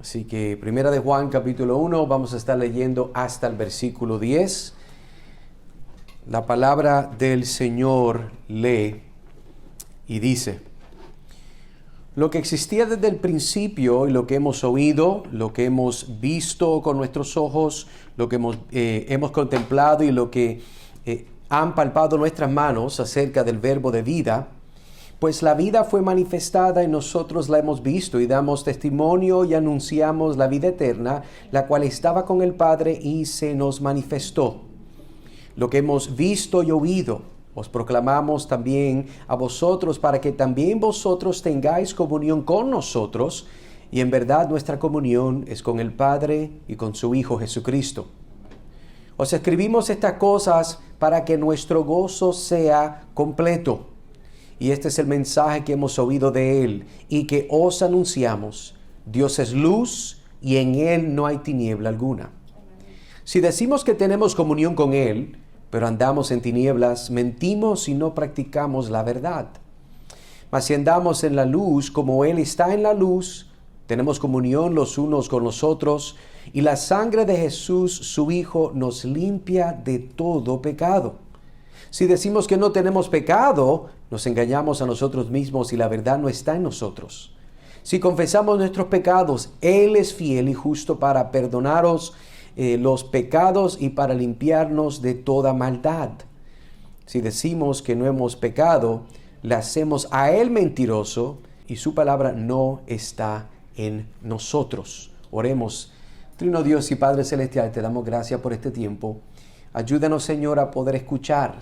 Así que Primera de Juan capítulo 1, vamos a estar leyendo hasta el versículo 10. La palabra del Señor lee y dice: lo que existía desde el principio y lo que hemos oído, lo que hemos visto con nuestros ojos, lo que hemos contemplado y lo que han palpado nuestras manos acerca del verbo de vida, pues la vida fue manifestada y nosotros la hemos visto y damos testimonio y anunciamos la vida eterna, la cual estaba con el Padre y se nos manifestó. Lo que hemos visto y oído, os proclamamos también a vosotros para que también vosotros tengáis comunión con nosotros, y en verdad nuestra comunión es con el Padre y con su Hijo Jesucristo. Os escribimos estas cosas para que nuestro gozo sea completo. Y este es el mensaje que hemos oído de Él y que os anunciamos: Dios es luz y en Él no hay tiniebla alguna. Si decimos que tenemos comunión con Él, pero andamos en tinieblas, mentimos y no practicamos la verdad. Mas si andamos en la luz, como Él está en la luz, tenemos comunión los unos con los otros, y la sangre de Jesús, su Hijo, nos limpia de todo pecado. Si decimos que no tenemos pecado, nos engañamos a nosotros mismos y la verdad no está en nosotros. Si confesamos nuestros pecados, Él es fiel y justo para perdonaros los pecados y para limpiarnos de toda maldad. Si decimos que no hemos pecado, le hacemos a Él mentiroso y su palabra no está en nosotros. Oremos. Trino Dios y Padre Celestial, te damos gracias por este tiempo. Ayúdanos, Señor, a poder escuchar.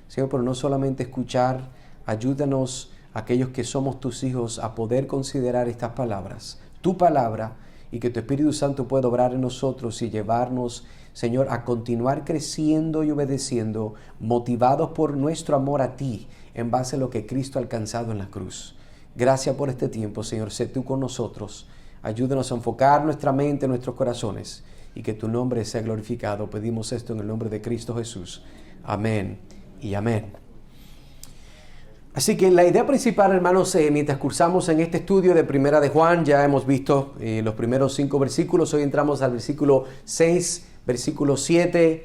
Señor, pero no solamente escuchar, ayúdanos, aquellos que somos tus hijos, a poder considerar estas palabras, tu palabra, y que tu Espíritu Santo pueda obrar en nosotros y llevarnos, Señor, a continuar creciendo y obedeciendo, motivados por nuestro amor a ti, en base a lo que Cristo ha alcanzado en la cruz. Gracias por este tiempo, Señor. Sé tú con nosotros. Ayúdanos a enfocar nuestra mente, nuestros corazones, y que tu nombre sea glorificado. Pedimos esto en el nombre de Cristo Jesús. Amén y amén. Así que la idea principal, hermanos, mientras cursamos en este estudio de Primera de Juan, ya hemos visto los primeros 5 versículos. Hoy entramos al versículo 6, versículo 7.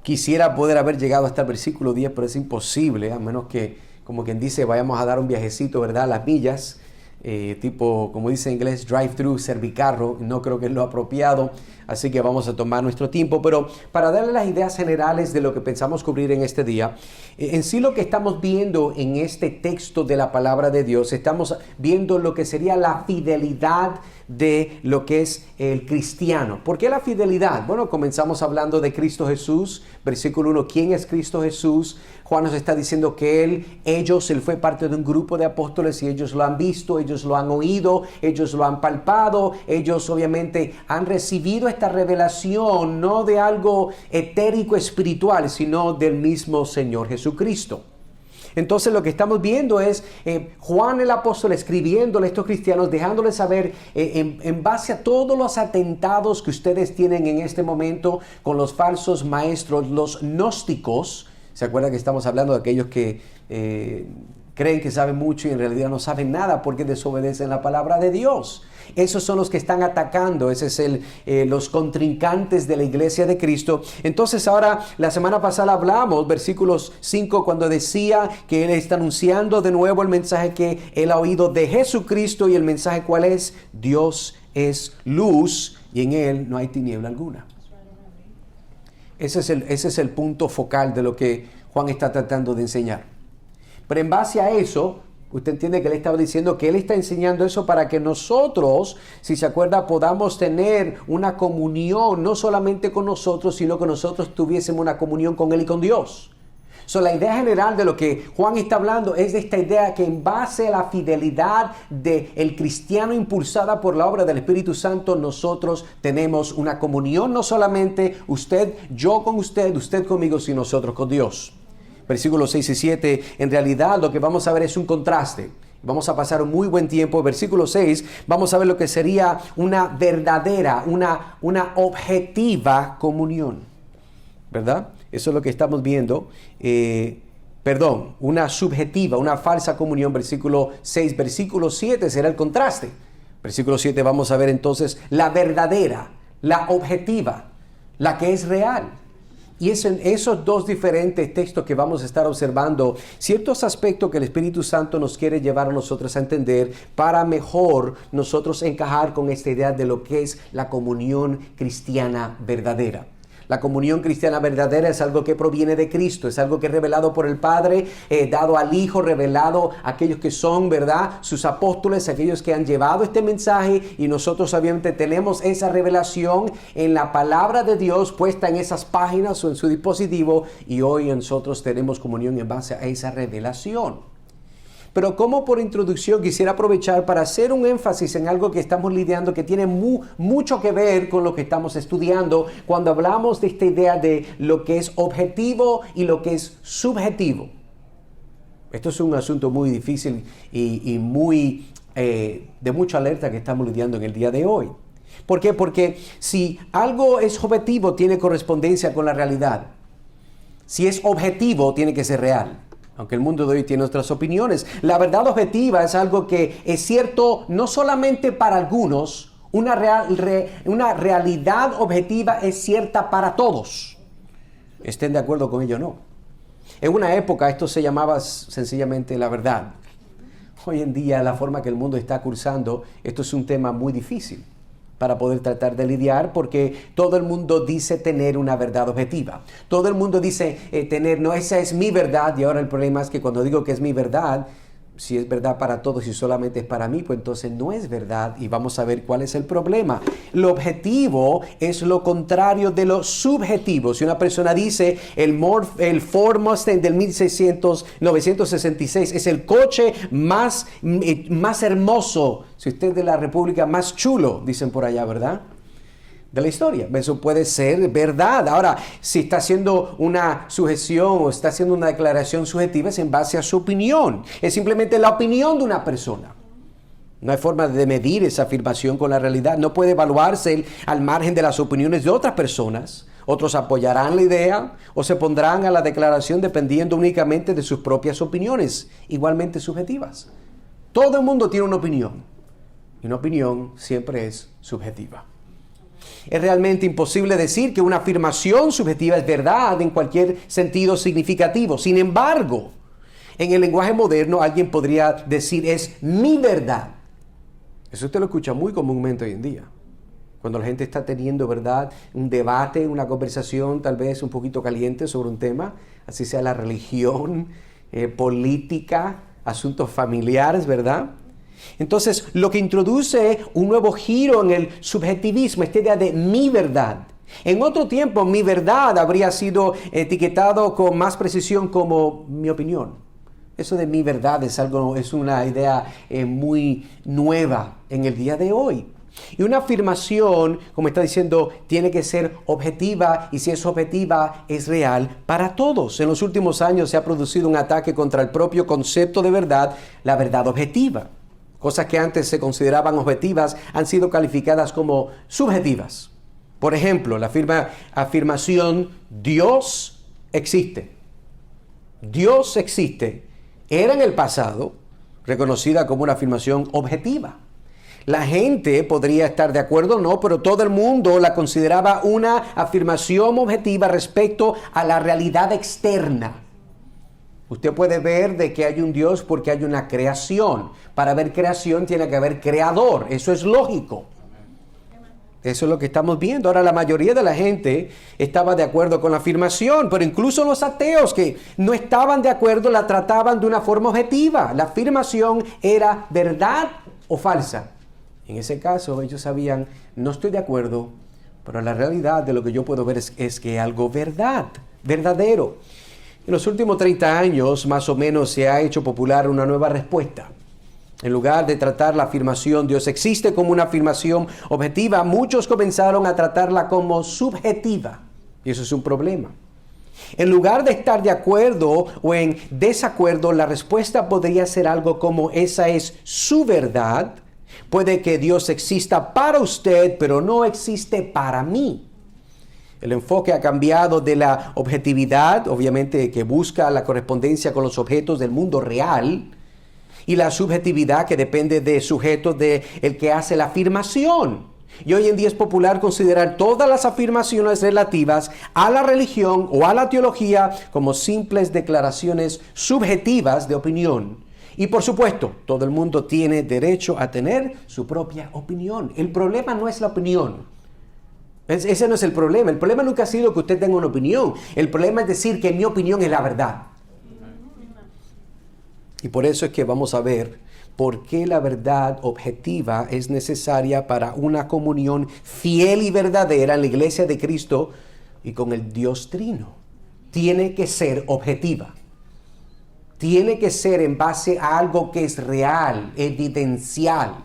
Quisiera poder haber llegado hasta el versículo 10, pero es imposible, a menos que, como quien dice, vayamos a dar un viajecito, ¿verdad?, a las millas. Tipo, como dice en inglés, drive-thru, servicarro. No creo que es lo apropiado, así que vamos a tomar nuestro tiempo. Pero para darle las ideas generales de lo que pensamos cubrir en este día, en sí lo que estamos viendo en este texto de la palabra de Dios, estamos viendo lo que sería la fidelidad de lo que es el cristiano. ¿Por qué la fidelidad? Bueno, comenzamos hablando de Cristo Jesús, versículo 1, ¿quién es Cristo Jesús? Juan nos está diciendo que Él fue parte de un grupo de apóstoles y ellos lo han visto, ellos lo han oído, ellos lo han palpado, ellos obviamente han recibido esta revelación no de algo etérico espiritual, sino del mismo Señor Jesucristo. Entonces lo que estamos viendo es Juan el apóstol escribiéndole a estos cristianos, dejándoles saber en base a todos los atentados que ustedes tienen en este momento con los falsos maestros, los gnósticos. ¿Se acuerdan que estamos hablando de aquellos que creen que saben mucho y en realidad no saben nada porque desobedecen la palabra de Dios? Esos son los que están atacando, ese es los contrincantes de la iglesia de Cristo. Entonces ahora, la semana pasada hablamos, versículos 5, cuando decía que Él está anunciando de nuevo el mensaje que Él ha oído de Jesucristo, y el mensaje ¿cuál es? Dios es luz y en Él no hay tiniebla alguna. Ese es el punto focal de lo que Juan está tratando de enseñar. Pero en base a eso, usted entiende que Él estaba diciendo que Él está enseñando eso para que nosotros, si se acuerda, podamos tener una comunión, no solamente con nosotros, sino que nosotros tuviésemos una comunión con Él y con Dios. La idea general de lo que Juan está hablando es de esta idea que en base a la fidelidad del cristiano impulsada por la obra del Espíritu Santo, nosotros tenemos una comunión, no solamente usted, yo con usted conmigo, sino nosotros con Dios. Versículos 6 y 7, en realidad lo que vamos a ver es un contraste. Vamos a pasar un muy buen tiempo. Versículo 6, vamos a ver lo que sería una verdadera, una objetiva comunión, ¿verdad? Eso es lo que estamos viendo. Una subjetiva, una falsa comunión. Versículo 6, versículo 7 será el contraste. Versículo 7 vamos a ver entonces la verdadera, la objetiva, la que es real. Y es en esos dos diferentes textos que vamos a estar observando ciertos aspectos que el Espíritu Santo nos quiere llevar a nosotros a entender para mejor nosotros encajar con esta idea de lo que es la comunión cristiana verdadera. La comunión cristiana verdadera es algo que proviene de Cristo, es algo que es revelado por el Padre, dado al Hijo, revelado a aquellos que son, ¿verdad?, sus apóstoles, aquellos que han llevado este mensaje, y nosotros obviamente tenemos esa revelación en la palabra de Dios puesta en esas páginas o en su dispositivo, y hoy nosotros tenemos comunión en base a esa revelación. Pero como por introducción quisiera aprovechar para hacer un énfasis en algo que estamos lidiando que tiene mucho que ver con lo que estamos estudiando cuando hablamos de esta idea de lo que es objetivo y lo que es subjetivo. Esto es un asunto muy difícil y muy de mucha alerta que estamos lidiando en el día de hoy. ¿Por qué? Porque si algo es objetivo tiene correspondencia con la realidad. Si es objetivo tiene que ser real. Aunque el mundo de hoy tiene otras opiniones, la verdad objetiva es algo que es cierto no solamente para algunos, una realidad objetiva es cierta para todos. Estén de acuerdo con ello o no. En una época esto se llamaba sencillamente la verdad. Hoy en día, la forma que el mundo está cursando, esto es un tema muy difícil para poder tratar de lidiar, porque todo el mundo dice tener una verdad objetiva. Todo el mundo dice no, esa es mi verdad, y ahora el problema es que cuando digo que es mi verdad, si es verdad para todos y solamente es para mí, pues entonces no es verdad, y vamos a ver cuál es el problema. Lo objetivo es lo contrario de lo subjetivo. Si una persona dice el Ford Mustang del 1966 es el coche más hermoso, si usted es de la República, más chulo, dicen por allá, ¿verdad?, de la historia. Eso puede ser verdad. Ahora, si está haciendo una sujeción o está haciendo una declaración subjetiva, es en base a su opinión. Es simplemente la opinión de una persona. No hay forma de medir esa afirmación con la realidad. No puede evaluarse al margen de las opiniones de otras personas. Otros apoyarán la idea o se pondrán a la declaración dependiendo únicamente de sus propias opiniones, igualmente subjetivas. Todo el mundo tiene una opinión. Y una opinión siempre es subjetiva. Es realmente imposible decir que una afirmación subjetiva es verdad en cualquier sentido significativo. Sin embargo, en el lenguaje moderno alguien podría decir es mi verdad. Eso usted lo escucha muy comúnmente hoy en día. Cuando la gente está teniendo, ¿verdad?, un debate, una conversación tal vez un poquito caliente sobre un tema, así sea la religión, política, asuntos familiares, ¿verdad? Entonces, lo que introduce un nuevo giro en el subjetivismo, esta idea de mi verdad. En otro tiempo, mi verdad habría sido etiquetado con más precisión como mi opinión. Eso de mi verdad es una idea muy nueva en el día de hoy. Y una afirmación, como está diciendo, tiene que ser objetiva, y si es objetiva, es real para todos. En los últimos años se ha producido un ataque contra el propio concepto de verdad, la verdad objetiva. Cosas que antes se consideraban objetivas han sido calificadas como subjetivas. Por ejemplo, la afirmación Dios existe. Dios existe era en el pasado reconocida como una afirmación objetiva. La gente podría estar de acuerdo o no, pero todo el mundo la consideraba una afirmación objetiva respecto a la realidad externa. Usted puede ver de que hay un Dios porque hay una creación. Para haber creación tiene que haber creador. Eso es lógico. Eso es lo que estamos viendo. Ahora, la mayoría de la gente estaba de acuerdo con la afirmación, pero incluso los ateos que no estaban de acuerdo la trataban de una forma objetiva. La afirmación era verdad o falsa. En ese caso, ellos sabían, no estoy de acuerdo, pero la realidad de lo que yo puedo ver es que algo verdadero. En los últimos 30 años, más o menos, se ha hecho popular una nueva respuesta. En lugar de tratar la afirmación Dios existe como una afirmación objetiva, muchos comenzaron a tratarla como subjetiva. Y eso es un problema. En lugar de estar de acuerdo o en desacuerdo, la respuesta podría ser algo como esa es su verdad. Puede que Dios exista para usted, pero no existe para mí. El enfoque ha cambiado de la objetividad, obviamente que busca la correspondencia con los objetos del mundo real, y la subjetividad que depende del sujeto de el que hace la afirmación. Y hoy en día es popular considerar todas las afirmaciones relativas a la religión o a la teología como simples declaraciones subjetivas de opinión. Y por supuesto, todo el mundo tiene derecho a tener su propia opinión. El problema no es la opinión. Ese no es el problema. El problema nunca ha sido que usted tenga una opinión. El problema es decir que mi opinión es la verdad. Y por eso es que vamos a ver por qué la verdad objetiva es necesaria para una comunión fiel y verdadera en la iglesia de Cristo y con el Dios Trino. Tiene que ser objetiva. Tiene que ser en base a algo que es real, evidencial.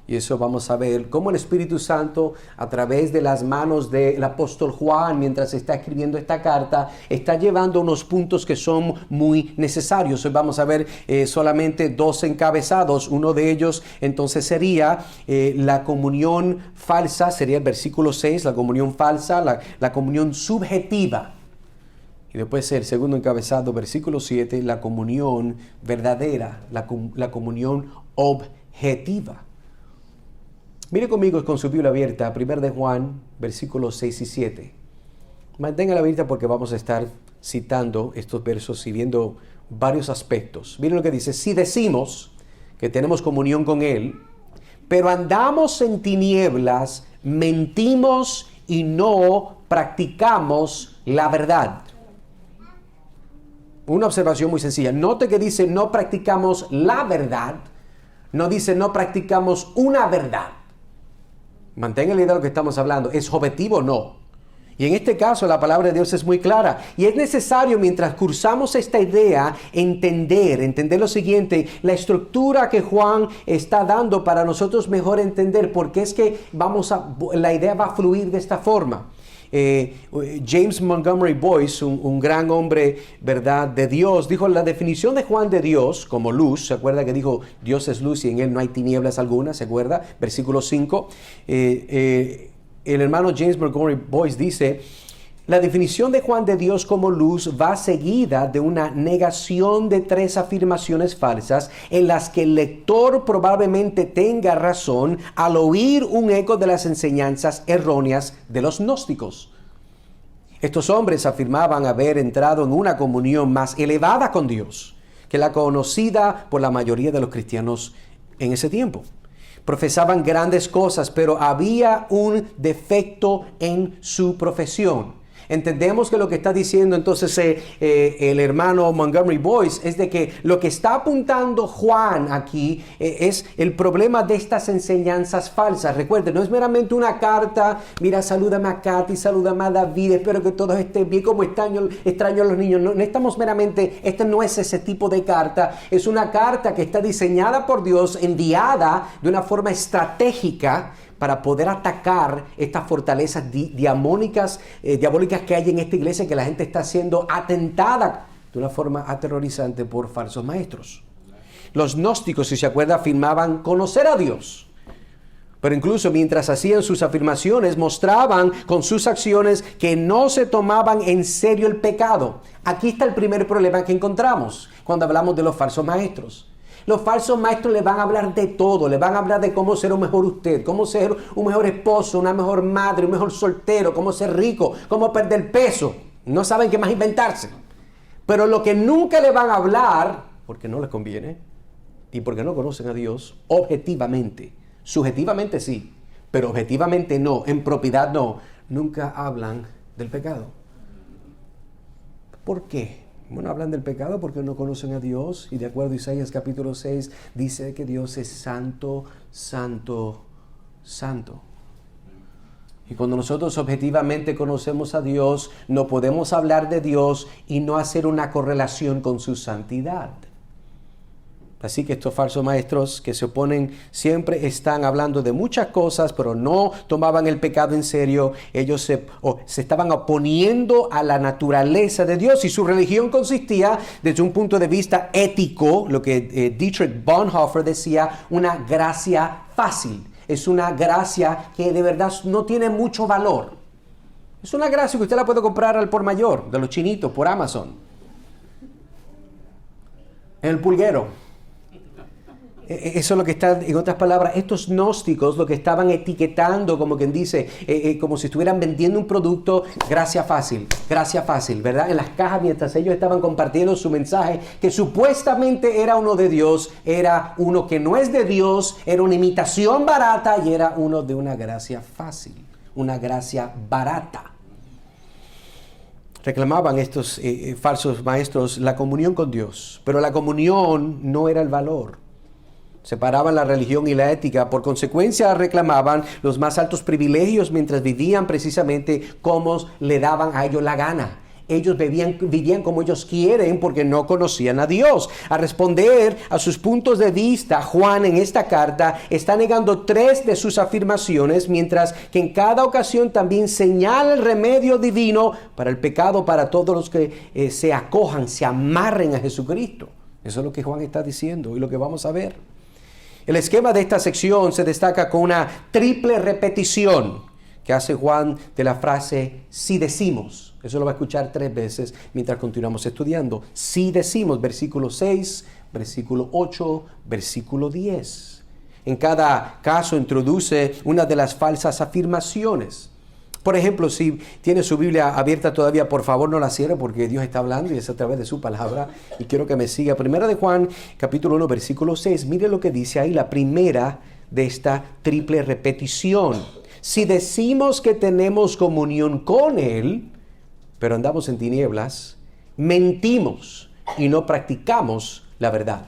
Y eso vamos a ver cómo el Espíritu Santo, a través de las manos del apóstol Juan, mientras está escribiendo esta carta, está llevando unos puntos que son muy necesarios. Hoy vamos a ver solamente dos encabezados. Uno de ellos entonces sería la comunión falsa, sería el versículo 6, la comunión falsa, la comunión subjetiva. Y después el segundo encabezado, versículo 7, la comunión verdadera, la comunión objetiva. Mire conmigo con su Biblia abierta, 1 de Juan, versículos 6 y 7. Manténgala abierta porque vamos a estar citando estos versos y viendo varios aspectos. Miren lo que dice: si decimos que tenemos comunión con Él, pero andamos en tinieblas, mentimos y no practicamos la verdad. Una observación muy sencilla. Note que dice no practicamos la verdad, no dice no practicamos una verdad. Mantenga la idea de lo que estamos hablando. ¿Es objetivo o no? Y en este caso la palabra de Dios es muy clara. Y es necesario, mientras cursamos esta idea, entender lo siguiente. La estructura que Juan está dando para nosotros mejor entender. Porque es que la idea va a fluir de esta forma. James Montgomery Boyce, un gran hombre, ¿verdad?, de Dios, dijo la definición de Juan de Dios como luz. ¿Se acuerda que dijo Dios es luz y en él no hay tinieblas alguna? ¿Se acuerda? Versículo 5. El hermano James Montgomery Boyce dice: la definición de Juan de Dios como luz va seguida de una negación de tres afirmaciones falsas en las que el lector probablemente tenga razón al oír un eco de las enseñanzas erróneas de los gnósticos. Estos hombres afirmaban haber entrado en una comunión más elevada con Dios que la conocida por la mayoría de los cristianos en ese tiempo. Profesaban grandes cosas, pero había un defecto en su profesión. Entendemos que lo que está diciendo entonces el hermano Montgomery Boyce es de que lo que está apuntando Juan aquí es el problema de estas enseñanzas falsas. Recuerden, no es meramente una carta: mira, salúdame a Katy, salúdame a David, espero que todos estén bien, como extraño a los niños. No estamos meramente, este no es ese tipo de carta. Es una carta que está diseñada por Dios, enviada de una forma estratégica para poder atacar estas fortalezas diabólicas que hay en esta iglesia, que la gente está siendo atentada de una forma aterrorizante por falsos maestros. Los gnósticos, si se acuerda, afirmaban conocer a Dios, pero incluso mientras hacían sus afirmaciones, mostraban con sus acciones que no se tomaban en serio el pecado. Aquí está el primer problema que encontramos cuando hablamos de los falsos maestros. Los falsos maestros le van a hablar de todo, le van a hablar de cómo ser un mejor usted, cómo ser un mejor esposo, una mejor madre, un mejor soltero, cómo ser rico, cómo perder peso. No saben qué más inventarse. Pero lo que nunca le van a hablar, porque no les conviene y porque no conocen a Dios, objetivamente, subjetivamente sí, pero objetivamente no, en propiedad no, nunca hablan del pecado. ¿Por qué? Bueno, hablan del pecado porque no conocen a Dios, y de acuerdo a Isaías capítulo 6 dice que Dios es santo, santo, santo. Y cuando nosotros objetivamente conocemos a Dios, no podemos hablar de Dios y no hacer una correlación con su santidad. Así que estos falsos maestros que se oponen siempre están hablando de muchas cosas, pero no tomaban el pecado en serio. Ellos se estaban oponiendo a la naturaleza de Dios, y su religión consistía, desde un punto de vista ético, lo que Dietrich Bonhoeffer decía, una gracia fácil. Es una gracia que de verdad no tiene mucho valor. Es una gracia que usted la puede comprar al por mayor, de los chinitos, por Amazon, en el pulguero. Eso es lo que está, en otras palabras, estos gnósticos lo que estaban etiquetando, como quien dice, como si estuvieran vendiendo un producto, gracia fácil, ¿verdad? En las cajas, mientras ellos estaban compartiendo su mensaje, que supuestamente era uno de Dios, era uno que no es de Dios, era una imitación barata y era uno de una gracia fácil, una gracia barata. Reclamaban estos falsos maestros la comunión con Dios, pero la comunión no era el valor. Separaban la religión y la ética. Por consecuencia, reclamaban los más altos privilegios mientras vivían precisamente como le daban a ellos la gana. Ellos vivían como ellos quieren porque no conocían a Dios. A responder a sus puntos de vista, Juan en esta carta está negando 3 de sus afirmaciones, mientras que en cada ocasión también señala el remedio divino para el pecado para todos los que se acojan, se amarren a Jesucristo. Eso es lo que Juan está diciendo y lo que vamos a ver. El esquema de esta sección se destaca con una triple repetición que hace Juan de la frase si decimos. Eso lo va a escuchar 3 veces mientras continuamos estudiando. Si decimos, versículo 6, versículo 8, versículo 10. En cada caso introduce una de las falsas afirmaciones. Por ejemplo, si tiene su Biblia abierta todavía, por favor no la cierre porque Dios está hablando y es a través de su palabra. Y quiero que me siga. Primera de Juan, capítulo 1, versículo 6. Mire lo que dice ahí, la primera de esta triple repetición. Si decimos que tenemos comunión con Él, pero andamos en tinieblas, mentimos y no practicamos la verdad.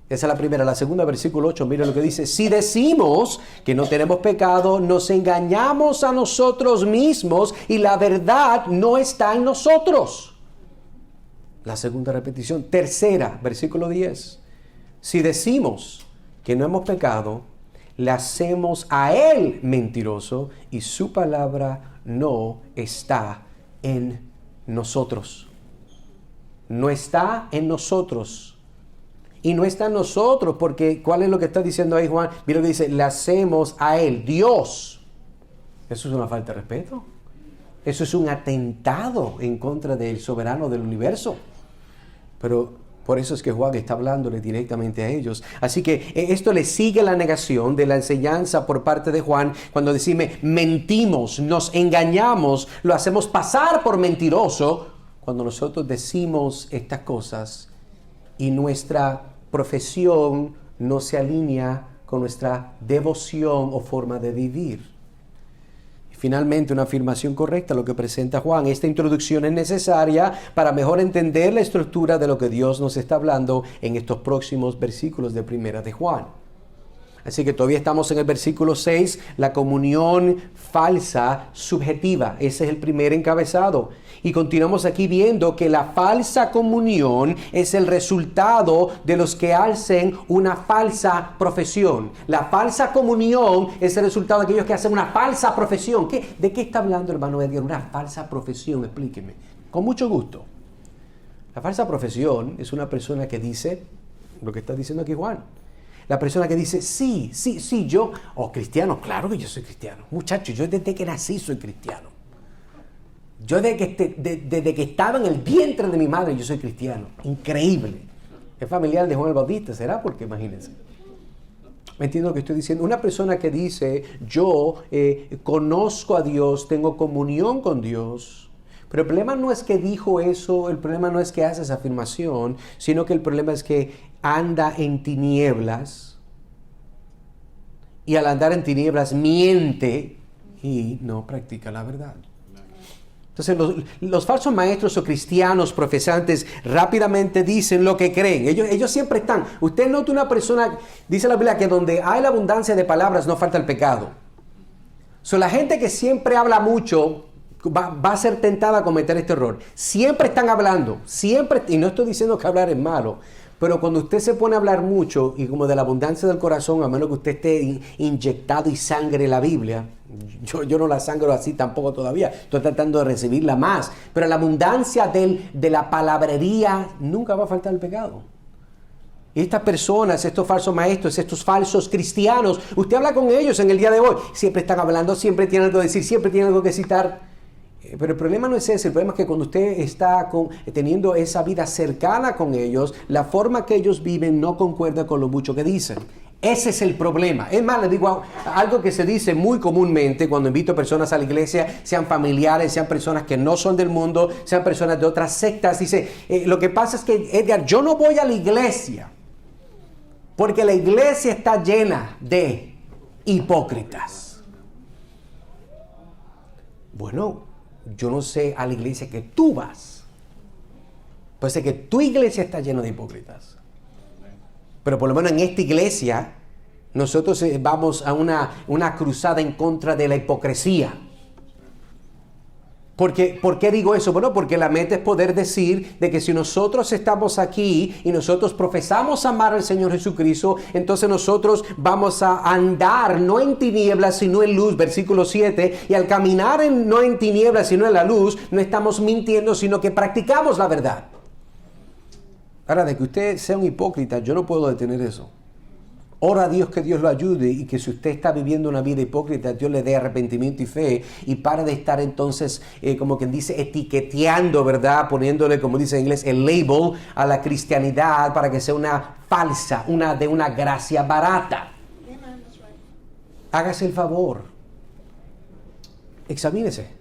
Esa es la primera. La segunda, versículo 8, mira lo que dice. Si decimos que no tenemos pecado, nos engañamos a nosotros mismos y la verdad no está en nosotros. La segunda repetición. Tercera, versículo 10. Si decimos que no hemos pecado, le hacemos a Él mentiroso y su palabra no está en nosotros. No está en nosotros. Y no está en nosotros, porque ¿cuál es lo que está diciendo ahí Juan? Mira lo que dice, le hacemos a Él, Dios. Eso es una falta de respeto. Eso es un atentado en contra del soberano del universo. Pero por eso es que Juan está hablándole directamente a ellos. Así que esto le sigue la negación de la enseñanza por parte de Juan cuando decimos mentimos, nos engañamos, lo hacemos pasar por mentiroso cuando nosotros decimos estas cosas y nuestra profesión no se alinea con nuestra devoción o forma de vivir. Y finalmente, una afirmación correcta, lo que presenta Juan. Esta introducción es necesaria para mejor entender la estructura de lo que Dios nos está hablando en estos próximos versículos de Primera de Juan. Así que todavía estamos en el versículo 6, la comunión falsa subjetiva. Ese es el primer encabezado. Y continuamos aquí viendo que la falsa comunión es el resultado de los que hacen una falsa profesión. La falsa comunión es el resultado de aquellos que hacen una falsa profesión. ¿De qué está hablando, hermano Edgar? Una falsa profesión, explíqueme. Con mucho gusto. La falsa profesión es una persona que dice lo que está diciendo aquí Juan. La persona que dice, sí, yo, cristiano, claro que yo soy cristiano. Muchacho, yo desde que nací soy cristiano. Yo desde que estaba en el vientre de mi madre yo soy cristiano. Increíble. Es familiar de Juan el Bautista, ¿será? Porque imagínense. ¿Me entiendo lo que estoy diciendo? Una persona que dice, yo conozco a Dios, tengo comunión con Dios. Pero el problema no es que dijo eso, el problema no es que hace esa afirmación, sino que el problema es que anda en tinieblas y al andar en tinieblas miente y no practica la verdad. Entonces los falsos maestros o cristianos profesantes rápidamente dicen lo que creen. Ellos siempre están. Usted nota una persona, dice la Biblia, que donde hay la abundancia de palabras no falta el pecado. La gente que siempre habla mucho va a ser tentada a cometer este error. Siempre están hablando, siempre, y no estoy diciendo que hablar es malo, pero cuando usted se pone a hablar mucho y como de la abundancia del corazón, a menos que usted esté inyectado y sangre la Biblia, yo no la sangro así tampoco todavía, estoy tratando de recibirla más, pero la abundancia de la palabrería nunca va a faltar el pecado. Y estas personas, estos falsos maestros, estos falsos cristianos, usted habla con ellos en el día de hoy, siempre están hablando, siempre tienen algo que decir, siempre tienen algo que citar. Pero el problema no es ese, el problema es que cuando usted está teniendo esa vida cercana con ellos, la forma que ellos viven no concuerda con lo mucho que dicen. Ese es el problema. Es más, le digo algo que se dice muy comúnmente cuando invito a personas a la iglesia, sean familiares, sean personas que no son del mundo, sean personas de otras sectas. Dice, lo que pasa es que, Edgar, yo no voy a la iglesia porque la iglesia está llena de hipócritas. Bueno, yo no sé a la iglesia que tú vas. Puede ser que tu iglesia está llena de hipócritas. Pero por lo menos en esta iglesia, nosotros vamos a una cruzada en contra de la hipocresía. ¿Por qué digo eso? Bueno, porque la meta es poder decir de que si nosotros estamos aquí y nosotros profesamos amar al Señor Jesucristo, entonces nosotros vamos a andar no en tinieblas sino en luz, versículo 7, y al caminar no en tinieblas sino en la luz, no estamos mintiendo sino que practicamos la verdad. Ahora, de que usted sea un hipócrita, yo no puedo detener eso. Ora a Dios que Dios lo ayude y que si usted está viviendo una vida hipócrita, Dios le dé arrepentimiento y fe y para de estar entonces, como quien dice, etiqueteando, ¿verdad? Poniéndole, como dice en inglés, el label a la cristianidad para que sea una falsa, de una gracia barata. Hágase el favor. Examínese.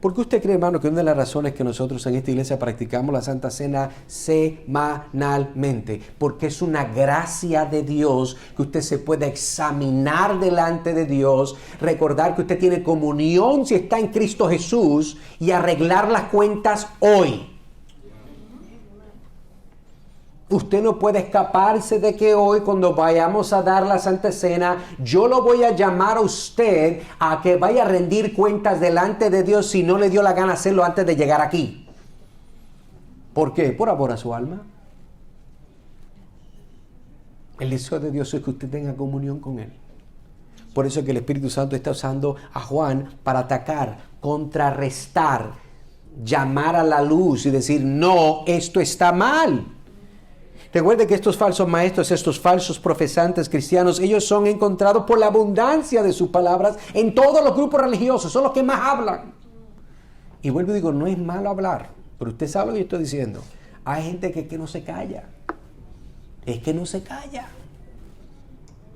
¿Por qué usted cree, hermano, que una de las razones que nosotros en esta iglesia practicamos la Santa Cena semanalmente? Porque es una gracia de Dios que usted se puede examinar delante de Dios, recordar que usted tiene comunión si está en Cristo Jesús y arreglar las cuentas hoy. Usted no puede escaparse de que hoy cuando vayamos a dar la Santa Cena, yo lo voy a llamar a usted a que vaya a rendir cuentas delante de Dios si no le dio la gana hacerlo antes de llegar aquí. ¿Por qué? Por amor a su alma. El deseo de Dios es que usted tenga comunión con Él. Por eso es que el Espíritu Santo está usando a Juan para atacar, contrarrestar, llamar a la luz y decir, no, esto está mal. Recuerde que estos falsos maestros, estos falsos profesantes cristianos, ellos son encontrados por la abundancia de sus palabras en todos los grupos religiosos, son los que más hablan. Y vuelvo y digo, no es malo hablar, pero usted sabe lo que yo estoy diciendo. Hay gente que no se calla, es que no se calla.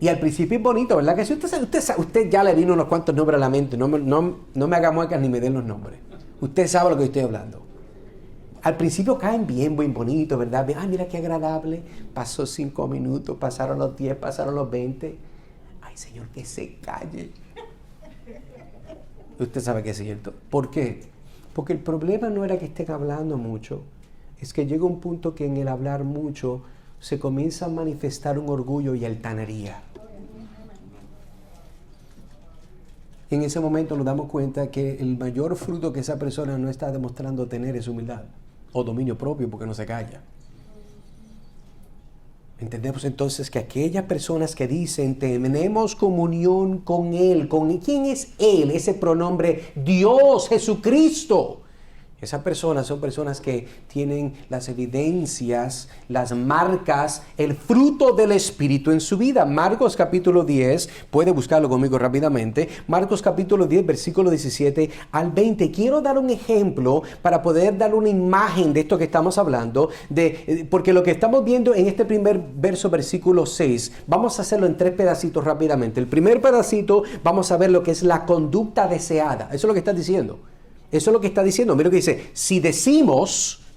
Y al principio es bonito, ¿verdad? Que si usted ya le vino unos cuantos nombres a la mente, no me haga muecas ni me den los nombres. Usted sabe lo que estoy hablando. Al principio caen bien bonitos, ¿verdad? Ay, mira qué agradable. Pasó 5 minutos, pasaron los 10, pasaron los 20. Ay, Señor, que se calle. Usted sabe que es cierto. ¿Por qué? Porque el problema no era que estén hablando mucho. Es que llega un punto que en el hablar mucho se comienza a manifestar un orgullo y altanería. Y en ese momento nos damos cuenta que el mayor fruto que esa persona no está demostrando tener es humildad o dominio propio, porque no se calla. Entendemos entonces que aquellas personas que dicen tenemos comunión con Él, ¿quién es Él? Ese pronombre Dios, Jesucristo. Esas personas son personas que tienen las evidencias, las marcas, el fruto del Espíritu en su vida. Marcos capítulo 10, puede buscarlo conmigo rápidamente. Marcos capítulo 10, versículo 17 al 20. Quiero dar un ejemplo para poder dar una imagen de esto que estamos hablando, porque lo que estamos viendo en este primer verso, versículo 6, vamos a hacerlo en 3 pedacitos rápidamente. El primer pedacito, vamos a ver lo que es la conducta deseada. Eso es lo que está diciendo. Eso es lo que está diciendo. Mira lo que dice. Si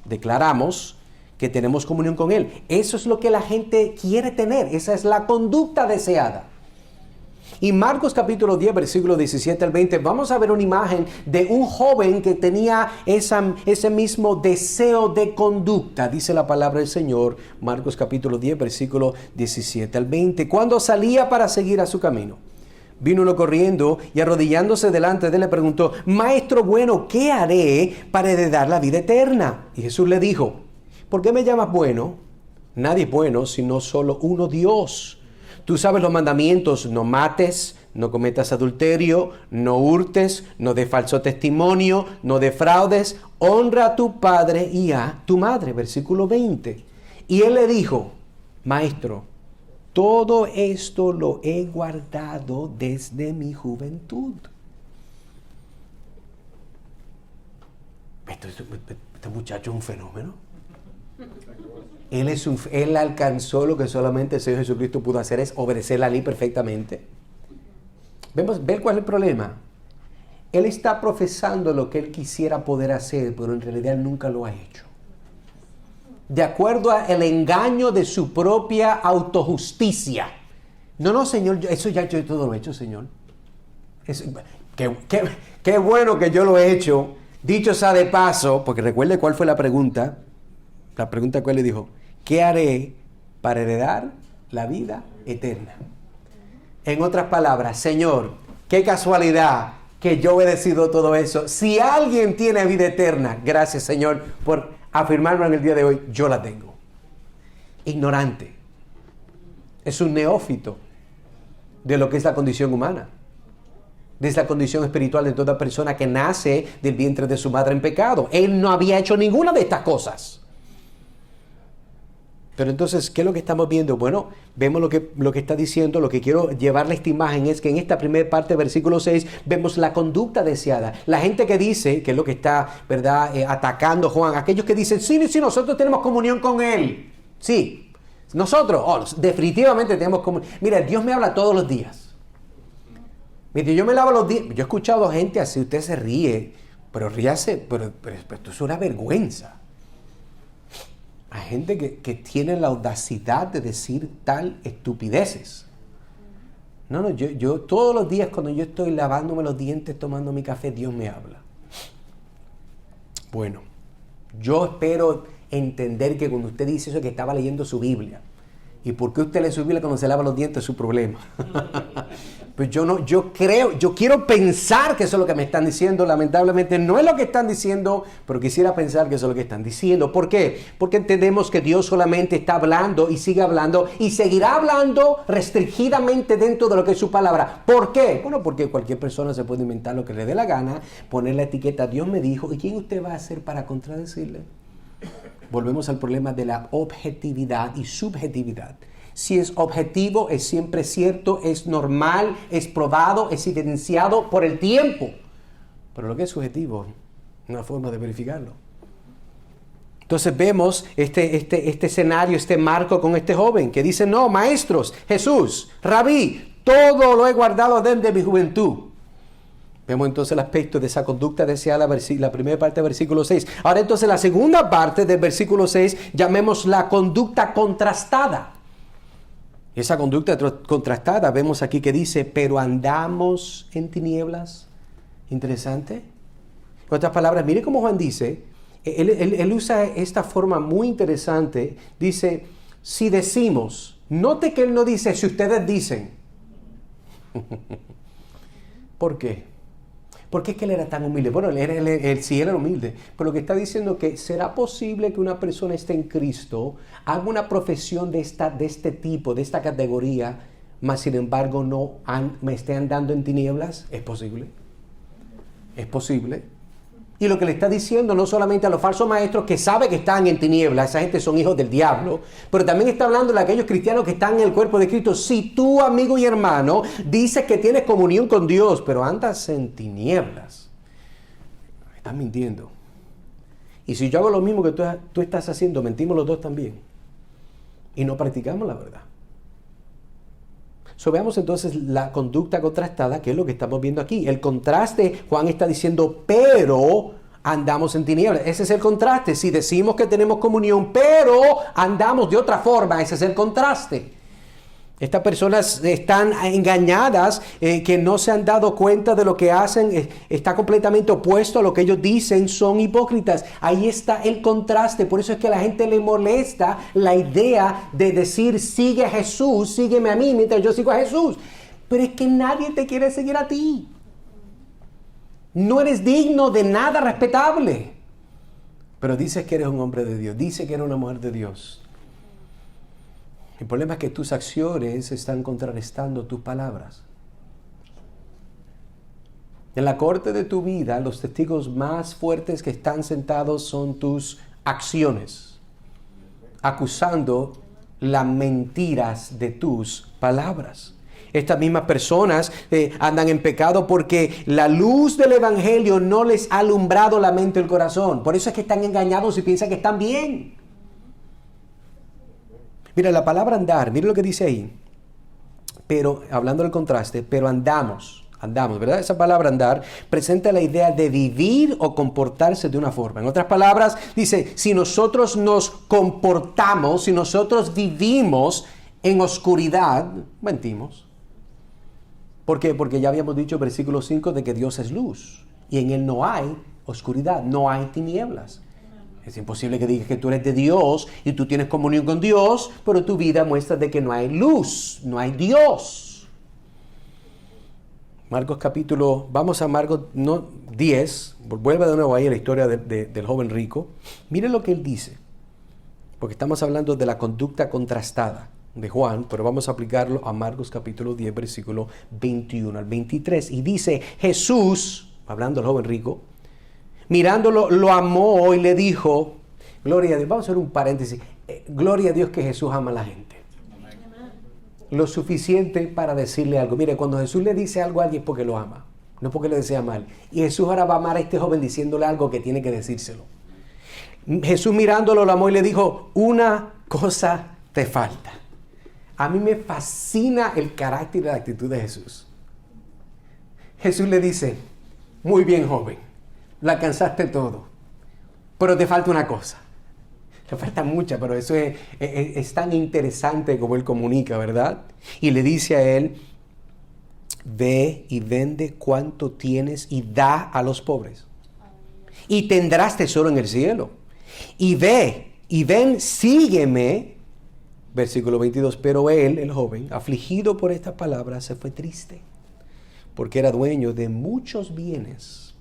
declaramos que tenemos comunión con Él. Eso es lo que la gente quiere tener. Esa es la conducta deseada. Y Marcos capítulo 10, versículo 17 al 20, vamos a ver una imagen de un joven que tenía ese mismo deseo de conducta. Dice la palabra del Señor, Marcos capítulo 10, versículo 17 al 20. Cuando salía para seguir a su camino, vino uno corriendo y arrodillándose delante de él le preguntó, Maestro bueno, ¿qué haré para heredar la vida eterna? Y Jesús le dijo, ¿por qué me llamas bueno? Nadie es bueno sino solo uno, Dios. Tú sabes los mandamientos, no mates, no cometas adulterio, no hurtes, no des falso testimonio, no defraudes, honra a tu padre y a tu madre. Versículo 20. Y él le dijo, Maestro, todo esto lo he guardado desde mi juventud. este muchacho es un fenómeno. Él alcanzó lo que solamente el Señor Jesucristo pudo hacer, es obedecer la ley perfectamente. ¿Ven cuál es el problema? Él está profesando lo que él quisiera poder hacer, pero en realidad él nunca lo ha hecho. De acuerdo al engaño de su propia autojusticia. No, Señor, eso ya yo todo lo he hecho, Señor. Qué bueno que yo lo he hecho. Dicho sea de paso, porque recuerde cuál fue la pregunta. La pregunta que él le dijo: ¿qué haré para heredar la vida eterna? En otras palabras, Señor, qué casualidad que yo he decidido todo eso. Si alguien tiene vida eterna, gracias, Señor, por afirmarlo en el día de hoy, yo la tengo. Ignorante. Es un neófito de lo que es la condición humana, de esa condición espiritual de toda persona que nace del vientre de su madre en pecado. Él no había hecho ninguna de estas cosas. Pero entonces, ¿qué es lo que estamos viendo? Bueno, vemos lo que está diciendo. Lo que quiero llevarle a esta imagen es que en esta primera parte, versículo 6, vemos la conducta deseada. La gente que dice, que es lo que está, ¿verdad?, atacando Juan, aquellos que dicen, sí, nosotros tenemos comunión con Él. Sí, nosotros, definitivamente tenemos comunión. Mira, Dios me habla todos los días. Mire, yo me lavo los dientes. Yo he escuchado gente así, usted se ríe, pero ríase, pero esto es una vergüenza. Hay gente que tiene la audacidad de decir tal estupideces. No, yo todos los días cuando yo estoy lavándome los dientes, tomando mi café, Dios me habla. Bueno, yo espero entender que cuando usted dice eso, que estaba leyendo su Biblia. ¿Y por qué usted lee su Biblia cuando se lava los dientes? Es su problema. Pues yo quiero pensar que eso es lo que me están diciendo. Lamentablemente no es lo que están diciendo, pero quisiera pensar que eso es lo que están diciendo. ¿Por qué? Porque entendemos que Dios solamente está hablando y sigue hablando y seguirá hablando restringidamente dentro de lo que es su palabra. ¿Por qué? Bueno, porque cualquier persona se puede inventar lo que le dé la gana, poner la etiqueta Dios me dijo, ¿y quién usted va a ser para contradecirle? Volvemos al problema de la objetividad y subjetividad. Si es objetivo, es siempre cierto, es normal, es probado, es evidenciado por el tiempo. Pero lo que es subjetivo, una forma de verificarlo. Entonces vemos este escenario, este marco con este joven que dice, no, maestros, Jesús, Rabí, todo lo he guardado desde mi juventud. Vemos entonces el aspecto de esa conducta deseada, la primera parte del versículo 6. Ahora entonces la segunda parte del versículo 6, llamemos la conducta contrastada. Esa conducta contrastada, vemos aquí que dice, pero andamos en tinieblas. Interesante. En otras palabras, mire cómo Juan dice, él usa esta forma muy interesante. Dice, si decimos, note que él no dice, si ustedes dicen. ¿Por qué? ¿Por qué es que él era tan humilde? Bueno, él sí era humilde, pero lo que está diciendo es que será posible que una persona esté en Cristo, haga una profesión de este tipo, de esta categoría, mas sin embargo me esté andando en tinieblas. ¿Es posible? Es posible. Y lo que le está diciendo no solamente a los falsos maestros que sabe que están en tinieblas, esa gente son hijos del diablo, pero también está hablando de aquellos cristianos que están en el cuerpo de Cristo. Si tú, amigo y hermano, dices que tienes comunión con Dios, pero andas en tinieblas, estás mintiendo. Y si yo hago lo mismo que tú estás haciendo, mentimos los dos también. Y no practicamos la verdad. Veamos entonces la conducta contrastada, que es lo que estamos viendo aquí. El contraste, Juan está diciendo, pero andamos en tinieblas. Ese es el contraste. Si decimos que tenemos comunión, pero andamos de otra forma, ese es el contraste. Estas personas están engañadas, que no se han dado cuenta de lo que hacen, está completamente opuesto a lo que ellos dicen, son hipócritas. Ahí está el contraste, por eso es que a la gente le molesta la idea de decir, sigue a Jesús, sígueme a mí mientras yo sigo a Jesús. Pero es que nadie te quiere seguir a ti. No eres digno de nada respetable. Pero dices que eres un hombre de Dios, dices que eres una mujer de Dios. El problema es que tus acciones están contrarrestando tus palabras. En la corte de tu vida, los testigos más fuertes que están sentados son tus acciones, acusando las mentiras de tus palabras. Estas mismas personas andan en pecado porque la luz del Evangelio no les ha alumbrado la mente y el corazón. Por eso es que están engañados y piensan que están bien. Mira, la palabra andar, mira lo que dice ahí. Pero, hablando del contraste, pero andamos, ¿verdad? Esa palabra andar presenta la idea de vivir o comportarse de una forma. En otras palabras, dice, si nosotros nos comportamos, si nosotros vivimos en oscuridad, mentimos. ¿Por qué? Porque ya habíamos dicho en versículo 5 de que Dios es luz y en Él no hay oscuridad, no hay tinieblas. Es imposible que digas que tú eres de Dios y tú tienes comunión con Dios, pero tu vida muestra de que no hay luz, no hay Dios. Marcos capítulo, vamos a Marcos 10, vuelve de nuevo ahí a la historia del joven rico. Mire lo que él dice, porque estamos hablando de la conducta contrastada de Juan, pero vamos a aplicarlo a Marcos capítulo 10, versículo 21 al 23. Y dice, Jesús, hablando del joven rico, mirándolo, lo amó y le dijo, gloria a Dios, vamos a hacer un paréntesis, gloria a Dios que Jesús ama a la gente. Lo suficiente para decirle algo. Mire, cuando Jesús le dice algo a alguien es porque lo ama, no porque le desea mal. Y Jesús ahora va a amar a este joven diciéndole algo que tiene que decírselo. Jesús mirándolo, lo amó y le dijo, una cosa te falta. A mí me fascina el carácter y la actitud de Jesús. Jesús le dice, muy bien, joven, lo alcanzaste todo, pero te falta una cosa. Te falta mucha, pero eso es tan interesante como él comunica, ¿verdad? Y le dice a él, ve y vende cuanto tienes y da a los pobres. Y tendrás tesoro en el cielo. Y ve y ven, sígueme. Versículo 22, pero él, el joven, afligido por estas palabras, se fue triste, porque era dueño de muchos bienes.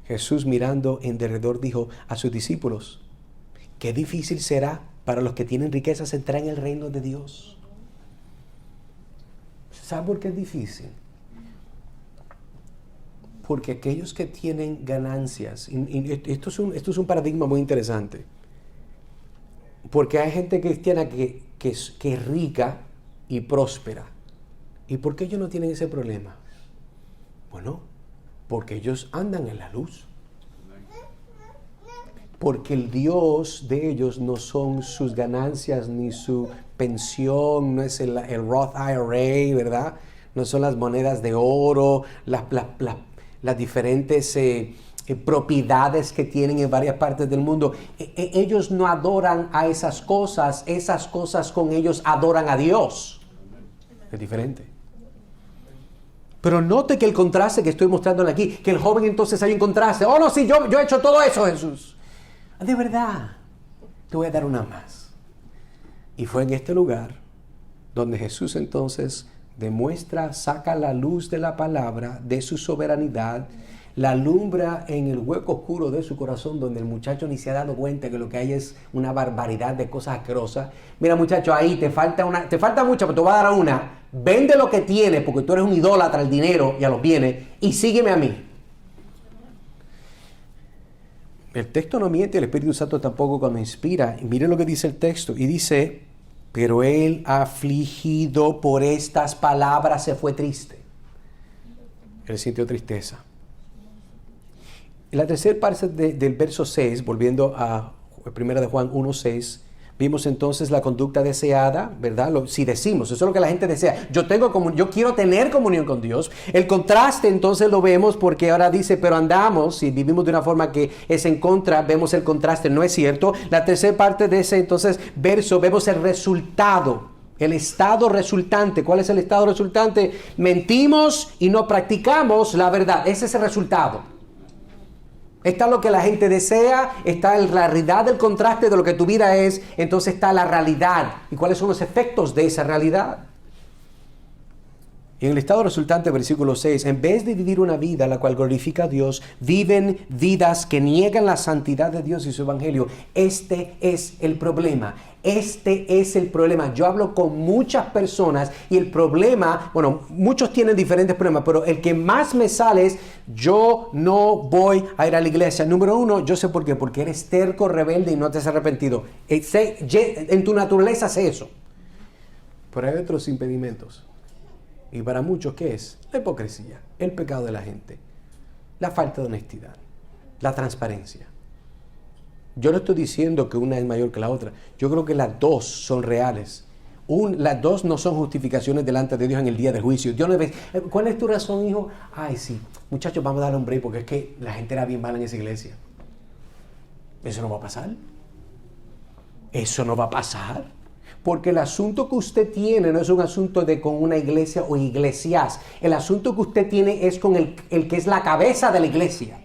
Jesús, mirando en derredor, dijo a sus discípulos, qué difícil será para los que tienen riquezas entrar en el reino de Dios. ¿Sabe por qué es difícil? Porque aquellos que tienen ganancias, y esto es un paradigma muy interesante, porque hay gente cristiana que es rica y próspera. ¿Y por qué ellos no tienen ese problema? Bueno, porque ellos andan en la luz. Porque el Dios de ellos no son sus ganancias ni su pensión, no es el Roth IRA, ¿verdad? No son las monedas de oro, las diferentes propiedades que tienen en varias partes del mundo. Ellos no adoran a esas cosas con ellos adoran a Dios. Es diferente. Pero note que el contraste que estoy mostrándole aquí, que el joven entonces hay un contraste. Oh, no, sí, yo he hecho todo eso, Jesús. De verdad, te voy a dar una más. Y fue en este lugar donde Jesús entonces demuestra, saca la luz de la palabra, de su soberanidad, la alumbra en el hueco oscuro de su corazón, donde el muchacho ni se ha dado cuenta que lo que hay es una barbaridad de cosas asquerosas. Mira, muchacho, ahí te falta mucha, pero te voy a dar una. Vende lo que tienes, porque tú eres un idólatra al dinero y a los bienes, y sígueme a mí. El texto no miente, el Espíritu Santo tampoco cuando inspira. Y mire lo que dice el texto. Y dice, pero él afligido por estas palabras se fue triste. Él sintió tristeza. En la tercera parte del verso 6, volviendo a 1 de Juan 1:6, vimos entonces la conducta deseada, ¿verdad? Si decimos, eso es lo que la gente desea. Yo quiero tener comunión con Dios. El contraste entonces lo vemos porque ahora dice, pero andamos y vivimos de una forma que es en contra. Vemos el contraste, no es cierto. La tercera parte de ese entonces verso, vemos el resultado, el estado resultante. ¿Cuál es el estado resultante? Mentimos y no practicamos la verdad. Ese es el resultado. Está lo que la gente desea, está la realidad del contraste de lo que tu vida es, entonces está la realidad. ¿Y cuáles son los efectos de esa realidad? Y en el estado resultante, versículo 6, en vez de vivir una vida la cual glorifica a Dios, viven vidas que niegan la santidad de Dios y su evangelio. Este es el problema. Este es el problema. Yo hablo con muchas personas y el problema, bueno, muchos tienen diferentes problemas, pero el que más me sale es, yo no voy a ir a la iglesia. Número uno, yo sé por qué, porque eres terco, rebelde y no te has arrepentido. En tu naturaleza sé eso. Pero hay otros impedimentos. Y para muchos, ¿qué es? La hipocresía, el pecado de la gente, la falta de honestidad, la transparencia. Yo no estoy diciendo que una es mayor que la otra. Yo creo que las dos son reales. Las dos no son justificaciones delante de Dios en el día del juicio. Dios no ve, ¿cuál es tu razón, hijo? Ay, sí, muchachos, vamos a darle un break porque es que la gente era bien mala en esa iglesia. Eso no va a pasar. Eso no va a pasar. Porque el asunto que usted tiene no es un asunto de con una iglesia o iglesias. El asunto que usted tiene es con el que es la cabeza de la iglesia.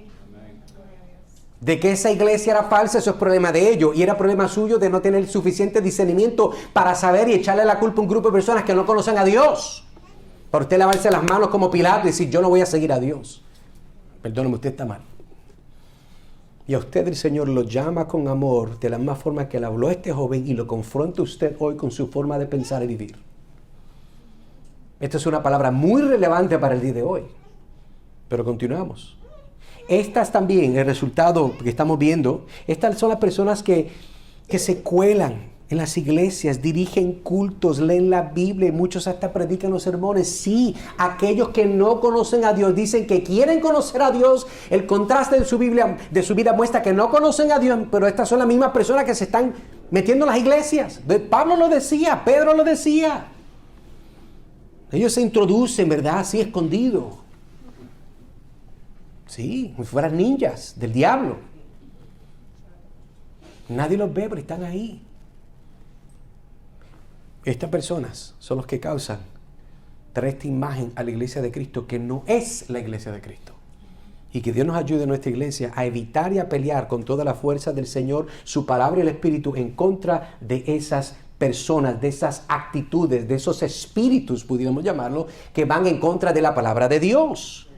De que esa iglesia era falsa, eso es problema de ellos. Y era problema suyo de no tener suficiente discernimiento para saber y echarle la culpa a un grupo de personas que no conocen a Dios. Para usted lavarse las manos como Pilato y decir, yo no voy a seguir a Dios. Perdóneme, usted está mal. Y a usted el Señor lo llama con amor de la misma forma que le habló a este joven y lo confronta usted hoy con su forma de pensar y vivir. Esta es una palabra muy relevante para el día de hoy. Pero continuamos. Estas también, el resultado que estamos viendo, estas son las personas que se cuelan en las iglesias, dirigen cultos, leen la Biblia y muchos hasta predican los sermones. Sí, aquellos que no conocen a Dios dicen que quieren conocer a Dios. El contraste de su Biblia, de su vida muestra que no conocen a Dios, pero estas son las mismas personas que se están metiendo en las iglesias. Pablo lo decía, Pedro lo decía. Ellos se introducen, ¿verdad? Así escondido. Sí, como si fueran ninjas del diablo. Nadie los ve, pero están ahí. Estas personas son los que causan traer esta imagen a la iglesia de Cristo que no es la iglesia de Cristo. Y que Dios nos ayude en nuestra iglesia a evitar y a pelear con toda la fuerza del Señor, su palabra y el Espíritu en contra de esas personas, de esas actitudes, de esos espíritus, pudiéramos llamarlo, que van en contra de la palabra de Dios.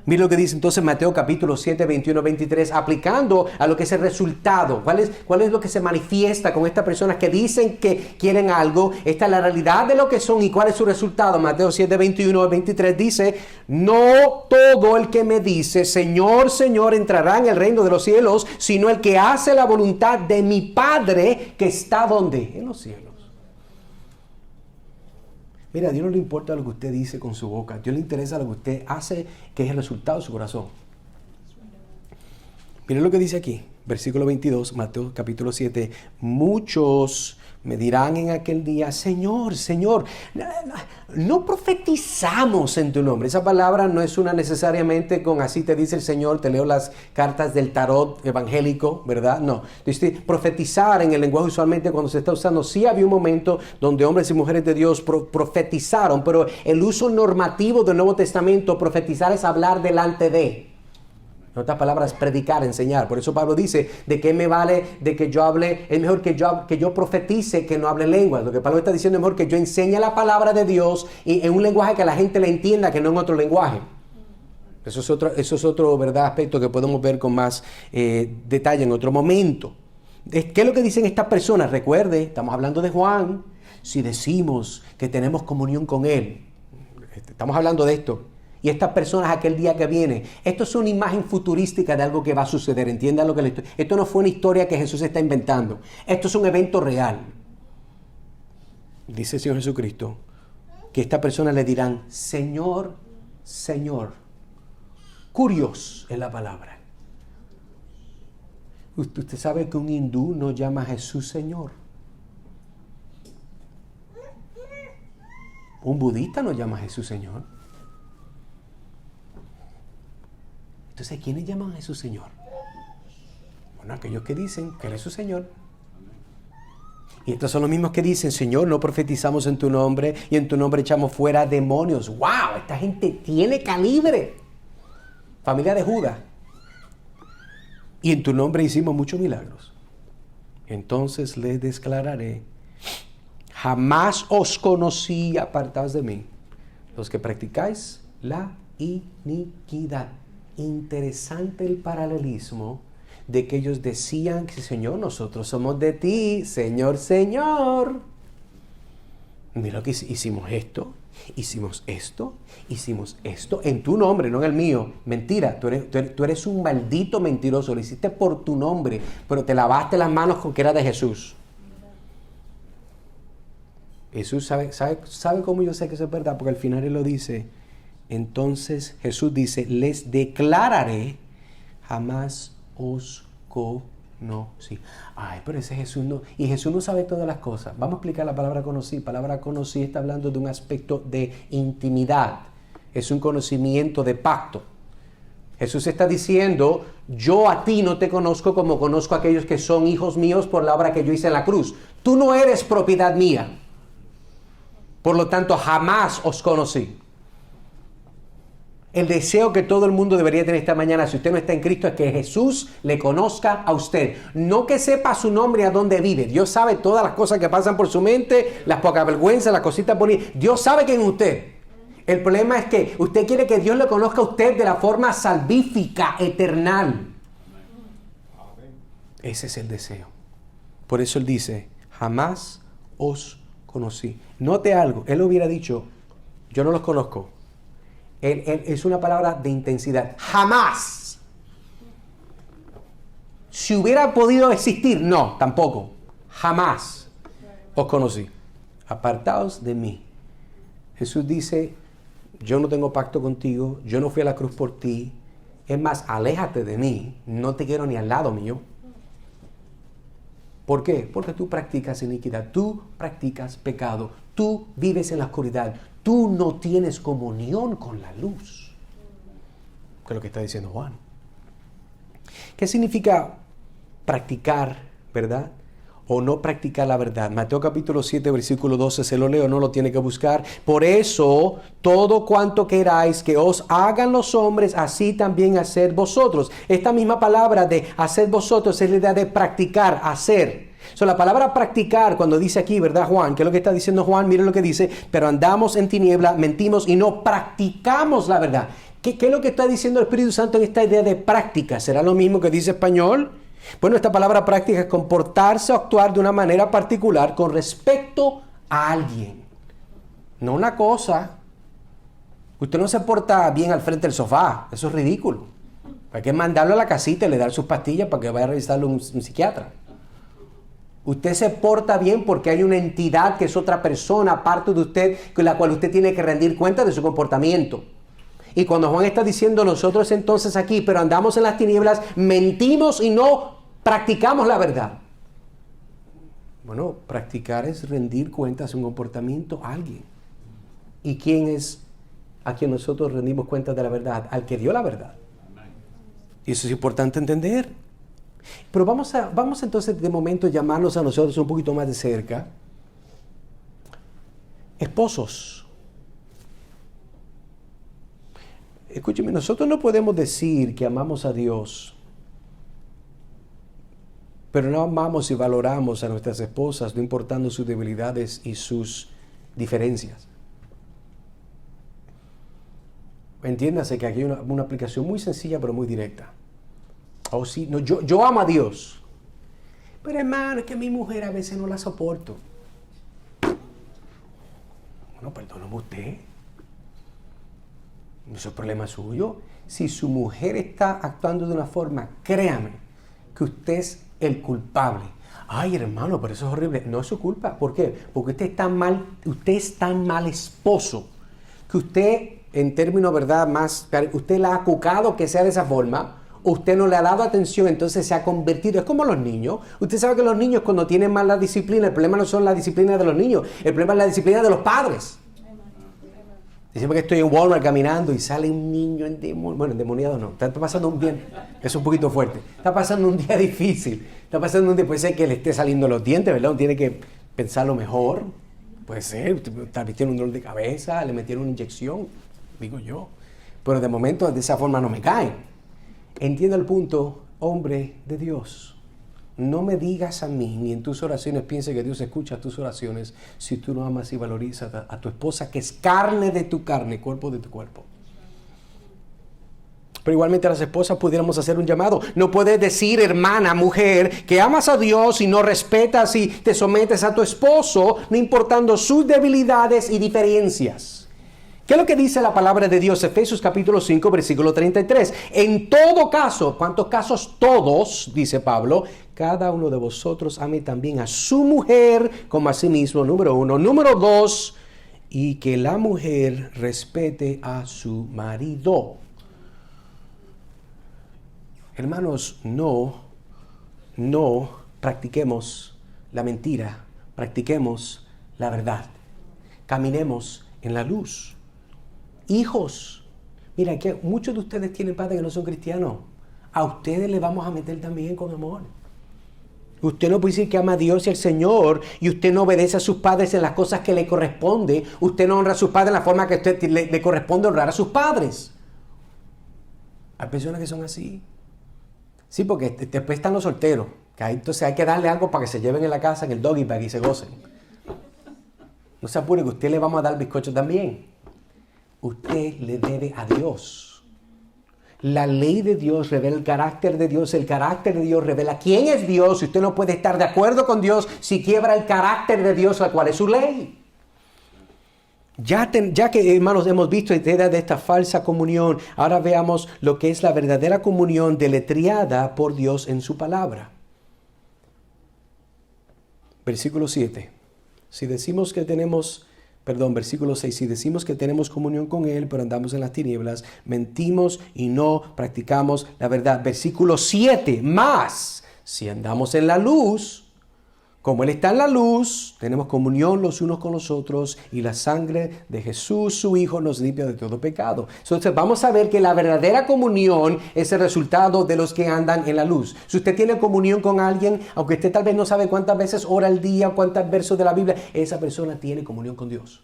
Mira lo que dice entonces Mateo capítulo 7, 21, 23, aplicando a lo que es el resultado. ¿Cuál es lo que se manifiesta con estas personas que dicen que quieren algo? Esta es la realidad de lo que son y cuál es su resultado. Mateo 7, 21 al 23 dice, no todo el que me dice, Señor, Señor, entrará en el reino de los cielos, sino el que hace la voluntad de mi Padre que está ¿dónde? En los cielos. Mira, a Dios no le importa lo que usted dice con su boca. A Dios le interesa lo que usted hace, que es el resultado de su corazón. Miren lo que dice aquí, versículo 22, Mateo capítulo 7. Muchos me dirán en aquel día, Señor, Señor, no profetizamos en tu nombre. Esa palabra no es una necesariamente con así te dice el Señor, te leo las cartas del tarot evangélico, ¿verdad? No. Dice, profetizar en el lenguaje usualmente cuando se está usando, sí había un momento donde hombres y mujeres de Dios profetizaron, pero el uso normativo del Nuevo Testamento, profetizar es hablar delante de. En otras palabras, predicar, enseñar. Por eso Pablo dice, ¿de qué me vale de que yo hable? Es mejor que yo profetice que no hable lenguas. Lo que Pablo está diciendo es mejor que yo enseñe la palabra de Dios y en un lenguaje que la gente le entienda, que no en otro lenguaje. Eso es otro ¿verdad? Aspecto que podemos ver con más detalle en otro momento. ¿Qué es lo que dicen estas personas? Recuerde, estamos hablando de Juan. Si decimos que tenemos comunión con Él, estamos hablando de esto. Y estas personas aquel día que viene, esto es una imagen futurística de algo que va a suceder. Entiendan lo que esto no fue una historia que Jesús está inventando. Esto es un evento real. Dice el Señor Jesucristo que estas personas le dirán, Señor, Señor. Curios es la palabra. Usted sabe que un hindú no llama a Jesús Señor. Un budista no llama a Jesús Señor. Entonces, ¿quiénes llaman a Jesús Señor? Bueno, aquellos que dicen que Él es su Señor. Y estos son los mismos que dicen, Señor, no profetizamos en tu nombre y en tu nombre echamos fuera demonios. ¡Wow! Esta gente tiene calibre. Familia de Judas. Y en tu nombre hicimos muchos milagros. Entonces les declararé, jamás os conocí, apartados de mí, los que practicáis la iniquidad. Interesante el paralelismo de que ellos decían que Señor, nosotros somos de ti, Señor, Señor. Mira que hicimos esto, hicimos esto en tu nombre, no en el mío. Mentira, tú eres un maldito mentiroso, lo hiciste por tu nombre, pero te lavaste las manos con que era de Jesús. Jesús sabe cómo yo sé que eso es verdad, porque al final Él lo dice. Entonces Jesús dice, les declararé, jamás os conocí. Ay, pero ese Jesús no, y Jesús no sabe todas las cosas. Vamos a explicar la palabra conocí. Palabra conocí está hablando de un aspecto de intimidad. Es un conocimiento de pacto. Jesús está diciendo, yo a ti no te conozco como conozco a aquellos que son hijos míos por la obra que yo hice en la cruz. Tú no eres propiedad mía. Por lo tanto, jamás os conocí. El deseo que todo el mundo debería tener esta mañana, si usted no está en Cristo, es que Jesús le conozca a usted. No que sepa su nombre y a dónde vive. Dios sabe todas las cosas que pasan por su mente, las pocas vergüenzas, las cositas bonitas. Dios sabe quién es usted. El problema es que usted quiere que Dios le conozca a usted de la forma salvífica, eternal. Ese es el deseo. Por eso Él dice, jamás os conocí. Note algo, Él hubiera dicho, yo no los conozco. Él es una palabra de intensidad. Jamás. Si hubiera podido existir, no, tampoco. Jamás os conocí. Apartaos de mí. Jesús dice, yo no tengo pacto contigo, yo no fui a la cruz por ti. Es más, aléjate de mí, no te quiero ni al lado mío. ¿Por qué? Porque tú practicas iniquidad, tú practicas pecado, tú vives en la oscuridad, tú no tienes comunión con la luz. ¿Qué es lo que está diciendo Juan? ¿Qué significa practicar, verdad? O no practicar la verdad. Mateo capítulo 7, versículo 12, se lo leo, no lo tiene que buscar. Por eso, todo cuanto queráis que os hagan los hombres, así también haced vosotros. Esta misma palabra de hacer vosotros es la idea de practicar, hacer. La palabra practicar, cuando dice aquí, ¿verdad, Juan? ¿Qué es lo que está diciendo Juan? Mire lo que dice, pero andamos en tiniebla, mentimos y no practicamos la verdad. ¿Qué es lo que está diciendo el Espíritu Santo en esta idea de práctica? ¿Será lo mismo que dice español? Bueno, esta palabra práctica es comportarse o actuar de una manera particular con respecto a alguien. No una cosa. Usted no se porta bien al frente del sofá. Eso es ridículo. Hay que mandarlo a la casita y le dar sus pastillas para que vaya a revisarlo un psiquiatra. Usted se porta bien porque hay una entidad que es otra persona, aparte de usted, con la cual usted tiene que rendir cuenta de su comportamiento. Y cuando Juan está diciendo nosotros entonces aquí, pero andamos en las tinieblas, mentimos y no practicamos la verdad. Bueno, practicar es rendir cuentas de un comportamiento a alguien. ¿Y quién es a quien nosotros rendimos cuentas de la verdad? Al que dio la verdad. Y eso es importante entender. Pero vamos entonces de momento a llamarnos a nosotros un poquito más de cerca. Esposos. Escúcheme, nosotros no podemos decir que amamos a Dios, pero no amamos y valoramos a nuestras esposas, no importando sus debilidades y sus diferencias. Entiéndase que aquí hay una aplicación muy sencilla pero muy directa. Oh, sí, no, yo amo a Dios, pero hermano, es que mi mujer a veces no la soporto. Bueno, perdóname usted. Eso es problema suyo. Si su mujer está actuando de una forma, créame que usted es el culpable. Ay, hermano, pero eso es horrible. No es su culpa. ¿Por qué? Porque usted es tan mal esposo que usted, en términos, ¿verdad? Usted la ha cucado que sea de esa forma. Usted no le ha dado atención, entonces se ha convertido. Es como los niños. Usted sabe que los niños cuando tienen mala disciplina, el problema no son la disciplina de los niños, el problema es la disciplina de los padres. Decimos que estoy en Walmart caminando y sale un niño endemoniado no. Está pasando un día, es un poquito fuerte. Está pasando un día difícil. Está pasando un día, puede ser que le esté saliendo los dientes, ¿verdad? Uno tiene que pensarlo mejor. Puede ser, tal vez tiene un dolor de cabeza, le metieron una inyección, digo yo. Pero de momento de esa forma no me caen. Entienda el punto, hombre de Dios. No me digas a mí, ni en tus oraciones piense que Dios escucha tus oraciones si tú no amas y valorizas a tu esposa, que es carne de tu carne, cuerpo de tu cuerpo. Pero igualmente a las esposas pudiéramos hacer un llamado. No puedes decir, hermana, mujer, que amas a Dios y no respetas y te sometes a tu esposo, no importando sus debilidades y diferencias. ¿Qué es lo que dice la palabra de Dios? Efesios capítulo 5, versículo 33. En todo caso, ¿cuántos casos? Todos, dice Pablo, cada uno de vosotros ame también a su mujer como a sí mismo, número 1. Número 2, y que la mujer respete a su marido. Hermanos, no practiquemos la mentira, practiquemos la verdad. Caminemos en la luz. Hijos, mira que muchos de ustedes tienen padres que no son cristianos. A ustedes les vamos a meter también con amor. Usted no puede decir que ama a Dios y al Señor y usted no obedece a sus padres en las cosas que le corresponde. Usted no honra a sus padres en la forma que a usted le corresponde honrar a sus padres. Hay personas que son así. Sí, porque después están los solteros. Que ahí, entonces hay que darle algo para que se lleven en la casa, en el doggy bag y se gocen. No se apure que usted le vamos a dar bizcocho también. Usted le debe a Dios. La ley de Dios revela el carácter de Dios revela quién es Dios. Y usted no puede estar de acuerdo con Dios si quiebra el carácter de Dios, la cual es su ley. Ya que, hermanos, hemos visto la idea de esta falsa comunión, ahora veamos lo que es la verdadera comunión deletreada por Dios en su palabra. Versículo 7. Versículo 6. Si decimos que tenemos comunión con Él, pero andamos en las tinieblas, mentimos y no practicamos la verdad. Versículo 7. Más, si andamos en la luz, como Él está en la luz, tenemos comunión los unos con los otros y la sangre de Jesús, su Hijo, nos limpia de todo pecado. Entonces vamos a ver que la verdadera comunión es el resultado de los que andan en la luz. Si usted tiene comunión con alguien, aunque usted tal vez no sabe cuántas veces ora al día, cuántos versos de la Biblia, esa persona tiene comunión con Dios.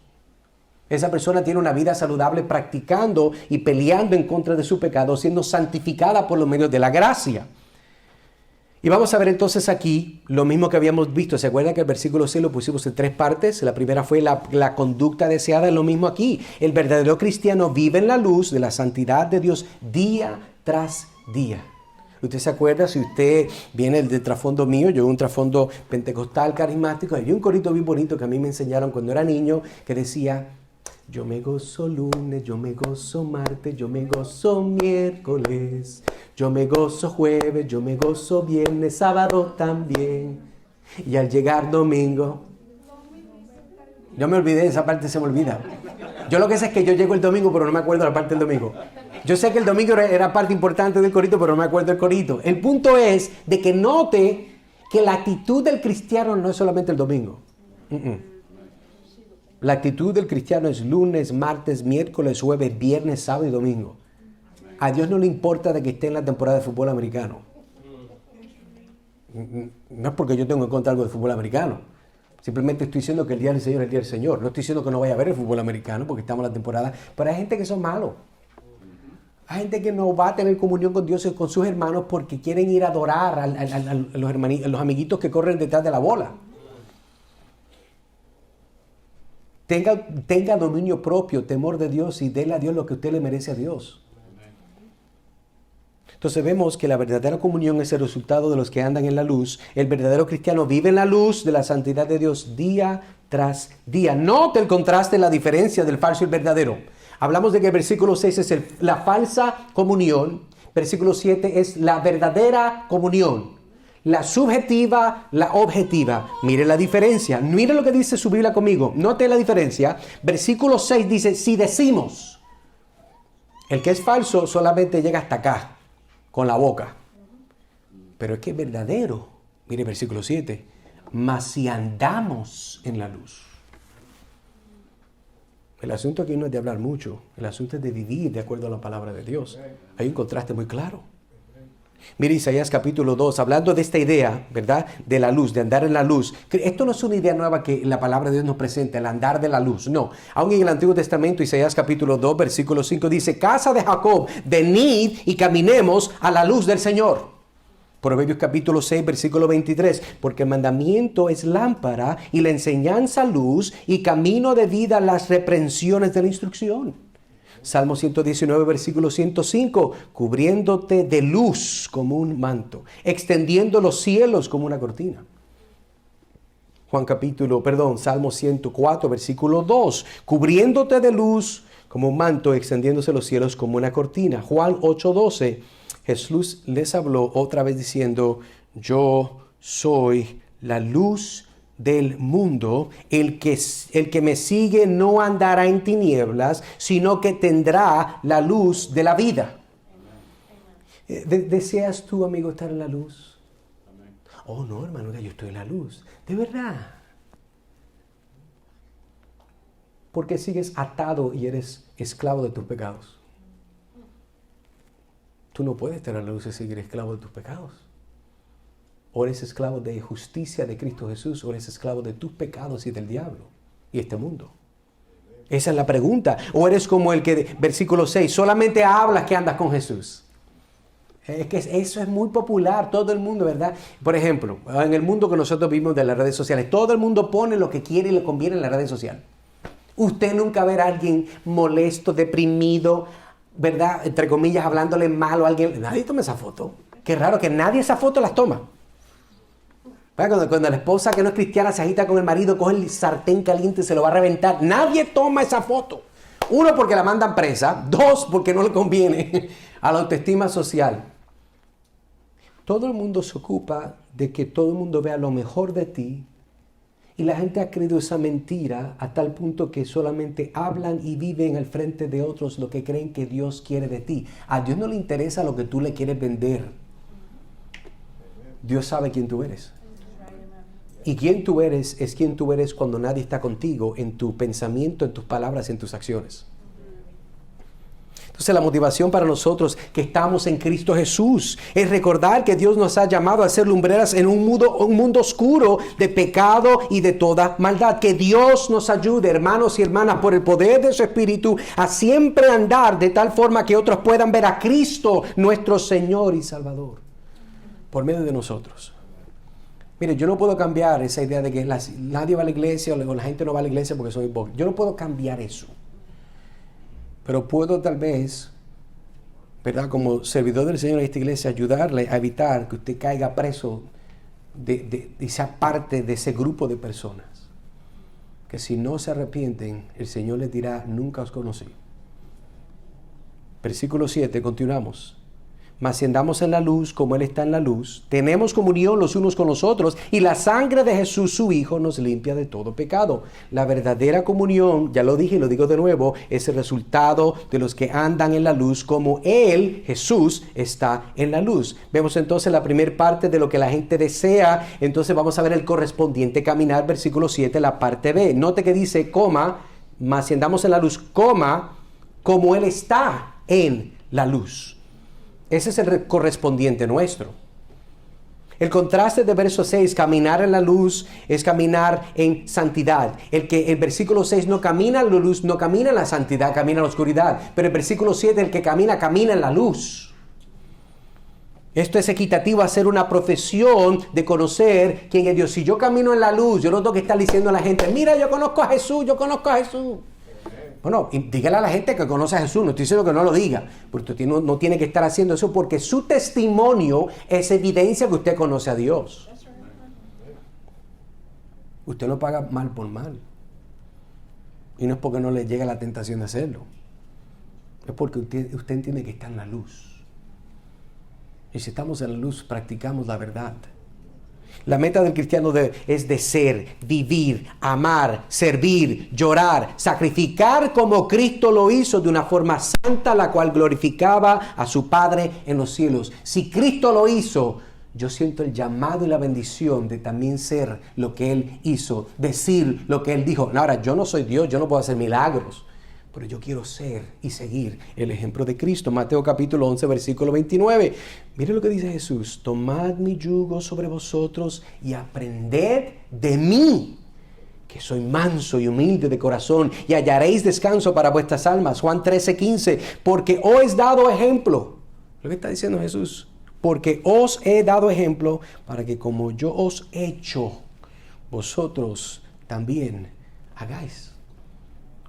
Esa persona tiene una vida saludable practicando y peleando en contra de su pecado, siendo santificada por los medios de la gracia. Y vamos a ver entonces aquí lo mismo que habíamos visto. ¿Se acuerdan que el versículo 6 lo pusimos en 3 partes? La primera fue la conducta deseada, es lo mismo aquí. El verdadero cristiano vive en la luz de la santidad de Dios día tras día. ¿Usted se acuerda? Si usted viene del trasfondo mío, yo un trasfondo pentecostal carismático, había un corito bien bonito que a mí me enseñaron cuando era niño que decía: yo me gozo lunes, yo me gozo martes, yo me gozo miércoles, yo me gozo jueves, yo me gozo viernes, sábado también. Y al llegar domingo, yo me olvidé, esa parte se me olvida. Yo lo que sé es que yo llego el domingo, pero no me acuerdo la parte del domingo. Yo sé que el domingo era parte importante del corito, pero no me acuerdo del corito. El punto es de que note que la actitud del cristiano no es solamente el domingo. La actitud del cristiano es lunes, martes, miércoles, jueves, viernes, sábado y domingo. A Dios no le importa de que esté en la temporada de fútbol americano. No es porque yo tengo en contra algo de fútbol americano. Simplemente estoy diciendo que el día del Señor es el día del Señor. No estoy diciendo que no vaya a ver el fútbol americano porque estamos en la temporada. Pero hay gente que son malos. Hay gente que no va a tener comunión con Dios y con sus hermanos porque quieren ir a adorar a los amiguitos que corren detrás de la bola. Tenga dominio propio, temor de Dios y déle a Dios lo que usted le merece a Dios. Entonces vemos que la verdadera comunión es el resultado de los que andan en la luz. El verdadero cristiano vive en la luz de la santidad de Dios día tras día. Note el contraste, la diferencia del falso y el verdadero. Hablamos de que el versículo 6 es la falsa comunión. Versículo 7 es la verdadera comunión. La subjetiva, la objetiva. Mire la diferencia. Mire lo que dice su Biblia conmigo. Note la diferencia. Versículo 6 dice: si decimos. El que es falso solamente llega hasta acá, con la boca. Pero es que es verdadero. Mire versículo 7. Mas si andamos en la luz. El asunto aquí no es de hablar mucho. El asunto es de vivir de acuerdo a la palabra de Dios. Hay un contraste muy claro. Mire Isaías capítulo 2, hablando de esta idea, ¿verdad? De la luz, de andar en la luz. Esto no es una idea nueva que la palabra de Dios nos presenta, el andar de la luz. No, aún en el Antiguo Testamento, Isaías capítulo 2, versículo 5 dice: casa de Jacob, venid y caminemos a la luz del Señor. Proverbios capítulo 6, versículo 23, porque el mandamiento es lámpara y la enseñanza luz y camino de vida las reprensiones de la instrucción. Salmo 119, versículo 105, cubriéndote de luz como un manto, extendiendo los cielos como una cortina. Salmo 104, versículo 2, cubriéndote de luz como un manto, extendiéndose los cielos como una cortina. Juan 8:12, Jesús les habló otra vez diciendo, yo soy la luz del mundo. El que me sigue no andará en tinieblas, sino que tendrá la luz de la vida. ¿Deseas tú, amigo, estar en la luz? Oh, no, hermano, yo estoy en la luz. De verdad. ¿Por qué sigues atado y eres esclavo de tus pecados? Tú no puedes estar en la luz y seguir esclavo de tus pecados. O eres esclavo de justicia de Cristo Jesús, o eres esclavo de tus pecados y del diablo y este mundo. Esa es la pregunta. O eres como el que, versículo 6, solamente hablas que andas con Jesús. Es que eso es muy popular, todo el mundo, ¿verdad? Por ejemplo, en el mundo que nosotros vivimos de las redes sociales, todo el mundo pone lo que quiere y le conviene en las redes sociales. Usted nunca verá a alguien molesto, deprimido, ¿verdad? Entre comillas, hablándole mal a alguien. Nadie toma esa foto. Qué raro que nadie esa foto las toma. Cuando la esposa que no es cristiana se agita con el marido, coge el sartén caliente y se lo va a reventar. Nadie toma esa foto. Uno, porque la mandan presa. Dos, porque no le conviene a la autoestima social. Todo el mundo se ocupa de que todo el mundo vea lo mejor de ti. Y la gente ha creído esa mentira a tal punto que solamente hablan y viven al frente de otros lo que creen que Dios quiere de ti. A Dios no le interesa lo que tú le quieres vender. Dios sabe quién tú eres. Y quién tú eres es quién tú eres cuando nadie está contigo en tu pensamiento, en tus palabras, en tus acciones. Entonces la motivación para nosotros que estamos en Cristo Jesús es recordar que Dios nos ha llamado a ser lumbreras en un mundo oscuro de pecado y de toda maldad. Que Dios nos ayude, hermanos y hermanas, por el poder de su Espíritu, a siempre andar de tal forma que otros puedan ver a Cristo, nuestro Señor y Salvador, por medio de nosotros. Mire, yo no puedo cambiar esa idea de que nadie va a la iglesia o la gente no va a la iglesia porque son hipócritas. Yo no puedo cambiar eso. Pero puedo tal vez, ¿verdad? Como servidor del Señor en esta iglesia, ayudarle a evitar que usted caiga preso y sea parte de ese grupo de personas. Que si no se arrepienten, el Señor les dirá, nunca os conocí. Versículo 7, continuamos. Mas si andamos en la luz, como Él está en la luz, tenemos comunión los unos con los otros, y la sangre de Jesús, su Hijo, nos limpia de todo pecado. La verdadera comunión, ya lo dije y lo digo de nuevo, es el resultado de los que andan en la luz, como Él, Jesús, está en la luz. Vemos entonces la primera parte de lo que la gente desea. Entonces vamos a ver el correspondiente caminar, versículo 7, la parte B. Note que dice, coma, mas si andamos en la luz, coma, como Él está en la luz. Ese es el correspondiente nuestro. El contraste de verso 6, caminar en la luz, es caminar en santidad. El versículo 6 no camina en la luz, no camina en la santidad, camina en la oscuridad. Pero el versículo 7, el que camina, camina en la luz. Esto es equitativo a hacer una profesión de conocer quién es Dios. Si yo camino en la luz, yo no tengo que estar diciendo a la gente, mira, yo conozco a Jesús, yo conozco a Jesús. Bueno, dígale a la gente que conoce a Jesús, no estoy diciendo que no lo diga, porque usted no tiene que estar haciendo eso porque su testimonio es evidencia que usted conoce a Dios. Usted no paga mal por mal. Y no es porque no le llega la tentación de hacerlo. Es porque usted entiende que está en la luz. Y si estamos en la luz, practicamos la verdad. La meta del cristiano es de ser, vivir, amar, servir, llorar, sacrificar como Cristo lo hizo de una forma santa, la cual glorificaba a su Padre en los cielos. Si Cristo lo hizo, yo siento el llamado y la bendición de también ser lo que Él hizo, decir lo que Él dijo. Ahora, yo no soy Dios, yo no puedo hacer milagros, pero yo quiero ser y seguir el ejemplo de Cristo. Mateo capítulo 11, versículo 29. Mire lo que dice Jesús. Tomad mi yugo sobre vosotros y aprended de mí, que soy manso y humilde de corazón, y hallaréis descanso para vuestras almas. Juan 13, 15. Porque os he dado ejemplo. Lo que está diciendo Jesús. Porque os he dado ejemplo para que como yo os he hecho, vosotros también hagáis.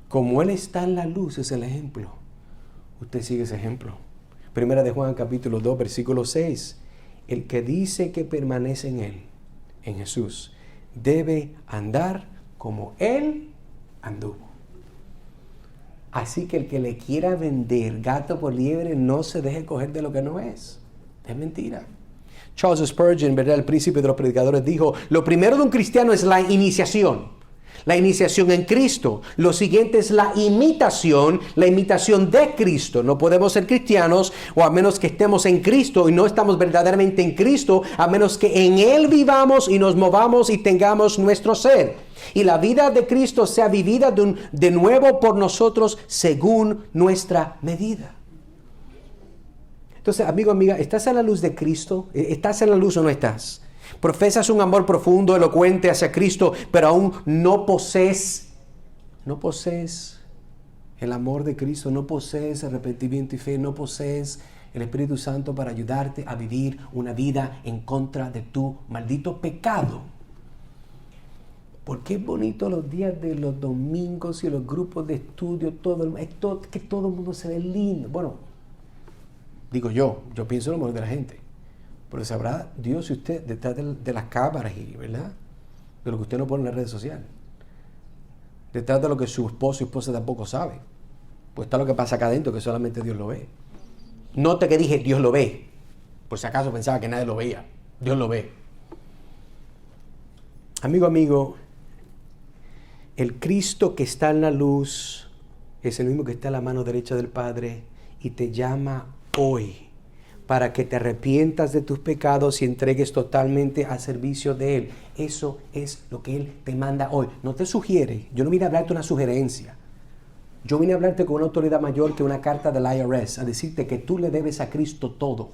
Como Él está en la luz, es el ejemplo. Usted sigue ese ejemplo. Primera de Juan, capítulo 2, versículo 6. El que dice que permanece en Él, en Jesús, debe andar como Él anduvo. Así que el que le quiera vender gato por liebre, no se deje coger de lo que no es. Es mentira. Charles Spurgeon, ¿verdad?, el príncipe de los predicadores, dijo: lo primero de un cristiano es la iniciación. La iniciación en Cristo. Lo siguiente es la imitación de Cristo. No podemos ser cristianos, o a menos que estemos en Cristo, y no estamos verdaderamente en Cristo, a menos que en Él vivamos y nos movamos y tengamos nuestro ser. Y la vida de Cristo sea vivida de nuevo por nosotros según nuestra medida. Entonces, amigo, amiga, ¿estás en la luz de Cristo? ¿Estás en la luz o no estás? Profesas un amor profundo, elocuente hacia Cristo, pero aún no posees el amor de Cristo, no posees arrepentimiento y fe, no posees el Espíritu Santo para ayudarte a vivir una vida en contra de tu maldito pecado. Porque es bonito los días de los domingos y los grupos de estudio, que todo el mundo se ve lindo. Bueno, digo yo pienso en lo mejor de la gente. Pero sabrá Dios si usted detrás de las cámaras, ¿verdad?, de lo que usted no pone en las redes sociales, detrás de lo que su esposo y esposa tampoco sabe, pues está lo que pasa acá adentro, que solamente Dios lo ve. Note que dije Dios lo ve, por si acaso pensaba que nadie lo veía. Dios lo ve. Amigo, el Cristo que está en la luz es el mismo que está a la mano derecha del Padre y te llama hoy para que te arrepientas de tus pecados y entregues totalmente al servicio de Él. Eso es lo que Él te manda hoy. No te sugiere. Yo no vine a hablarte una sugerencia. Yo vine a hablarte con una autoridad mayor que una carta del IRS, a decirte que tú le debes a Cristo todo.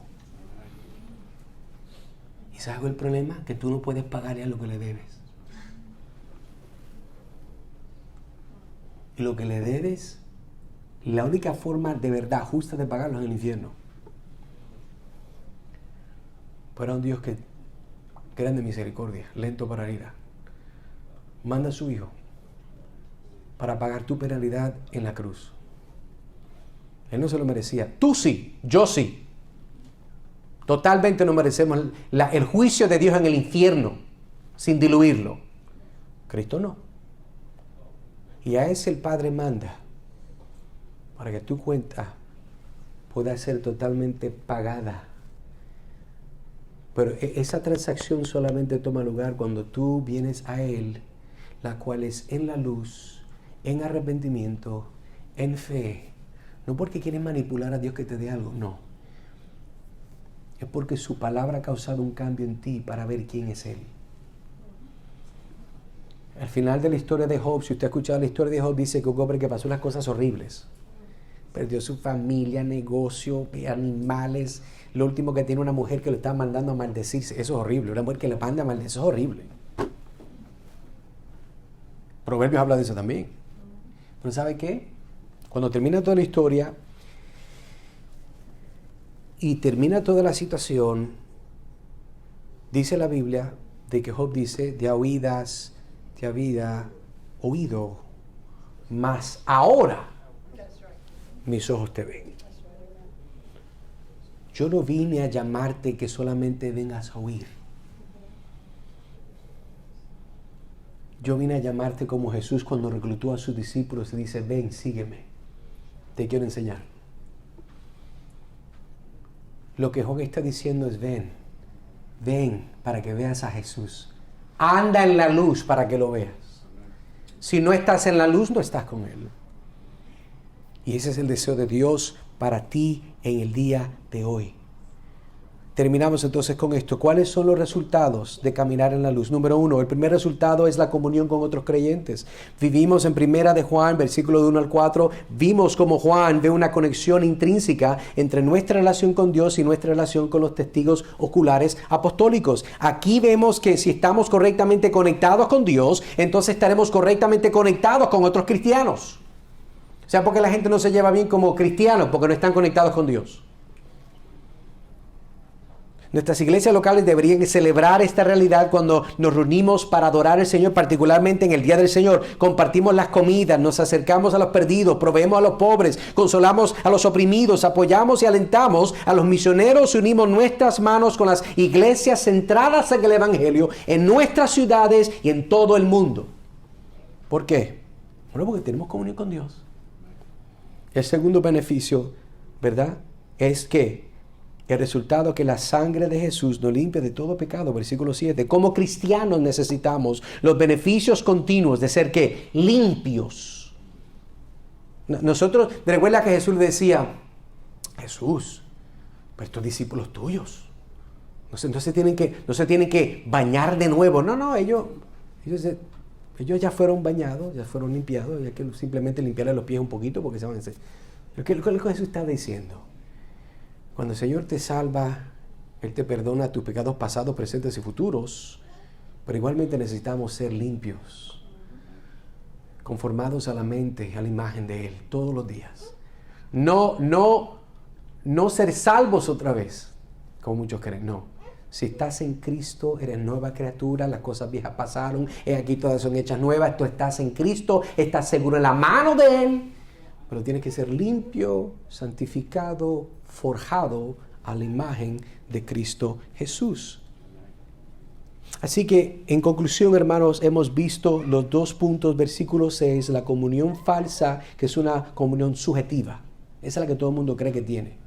¿Y sabes el problema? Que tú no puedes pagarle a lo que le debes. Y lo que le debes, la única forma de verdad justa de pagarlo es en el infierno. Pero un Dios que grande misericordia, lento para ira, manda a su Hijo para pagar tu penalidad en la cruz. Él no se lo merecía. Tú sí, yo sí. Totalmente no merecemos el juicio de Dios en el infierno sin diluirlo. Cristo no. Y a ese el Padre manda para que tu cuenta pueda ser totalmente pagada. Pero esa transacción solamente toma lugar cuando tú vienes a Él, la cual es en la luz, en arrepentimiento, en fe. No porque quieres manipular a Dios que te dé algo, no. Es porque su palabra ha causado un cambio en ti para ver quién es Él. Al final de la historia de Job, si usted ha escuchado la historia de Job, dice que un hombre que pasó unas cosas horribles. Perdió su familia, negocio, animales. Lo último que tiene una mujer que lo está mandando a maldecirse. Eso es horrible. Una mujer que le manda a maldecir. Eso es horrible. Proverbios habla de eso también. Pero ¿sabe qué? Cuando termina toda la historia y termina toda la situación, dice la Biblia de que Job dice: de oídas te había oído, mas ahora mis ojos te ven. Yo no vine a llamarte que solamente vengas a oír. Yo vine a llamarte como Jesús cuando reclutó a sus discípulos y dice: ven, sígueme, te quiero enseñar. Lo que Job está diciendo es: ven para que veas a Jesús. Anda en la luz para que lo veas. Si no estás en la luz, no estás con Él. Y ese es el deseo de Dios para ti en el día de hoy. Terminamos entonces con esto. ¿Cuáles son los resultados de caminar en la luz? Número 1, el primer resultado es la comunión con otros creyentes. Vivimos en Primera de Juan, versículo de 1 al 4. Vimos como Juan ve una conexión intrínseca entre nuestra relación con Dios y nuestra relación con los testigos oculares apostólicos. Aquí vemos que si estamos correctamente conectados con Dios, entonces estaremos correctamente conectados con otros cristianos. O sea, porque la gente no se lleva bien como cristianos, porque no están conectados con Dios. Nuestras iglesias locales deberían celebrar esta realidad cuando nos reunimos para adorar al Señor, particularmente en el Día del Señor. Compartimos las comidas, nos acercamos a los perdidos, proveemos a los pobres, consolamos a los oprimidos, apoyamos y alentamos a los misioneros y unimos nuestras manos con las iglesias centradas en el Evangelio en nuestras ciudades y en todo el mundo. ¿Por qué? Bueno, porque tenemos comunión con Dios. El segundo beneficio, ¿verdad? Es que el resultado que la sangre de Jesús nos limpia de todo pecado, versículo 7. Como cristianos necesitamos los beneficios continuos de ser ¿qué? Limpios. Nosotros, recuerda que Jesús le decía, Jesús, pero estos discípulos tuyos, no se tienen que bañar de nuevo. No, ellos ya fueron bañados, ya fueron limpiados, ya que simplemente limpiarle los pies un poquito porque se van a hacer. Lo que Jesús está diciendo, cuando el Señor te salva, Él te perdona tus pecados pasados, presentes y futuros, pero igualmente necesitamos ser limpios, conformados a la mente, a la imagen de Él, todos los días. No ser salvos otra vez, como muchos creen, no. Si estás en Cristo, eres nueva criatura, las cosas viejas pasaron, aquí todas son hechas nuevas, tú estás en Cristo, estás seguro en la mano de Él, pero tienes que ser limpio, santificado, forjado a la imagen de Cristo Jesús. Así que, en conclusión, hermanos, hemos visto los 2 puntos, versículo 6, la comunión falsa, que es una comunión subjetiva. Esa es la que todo el mundo cree que tiene.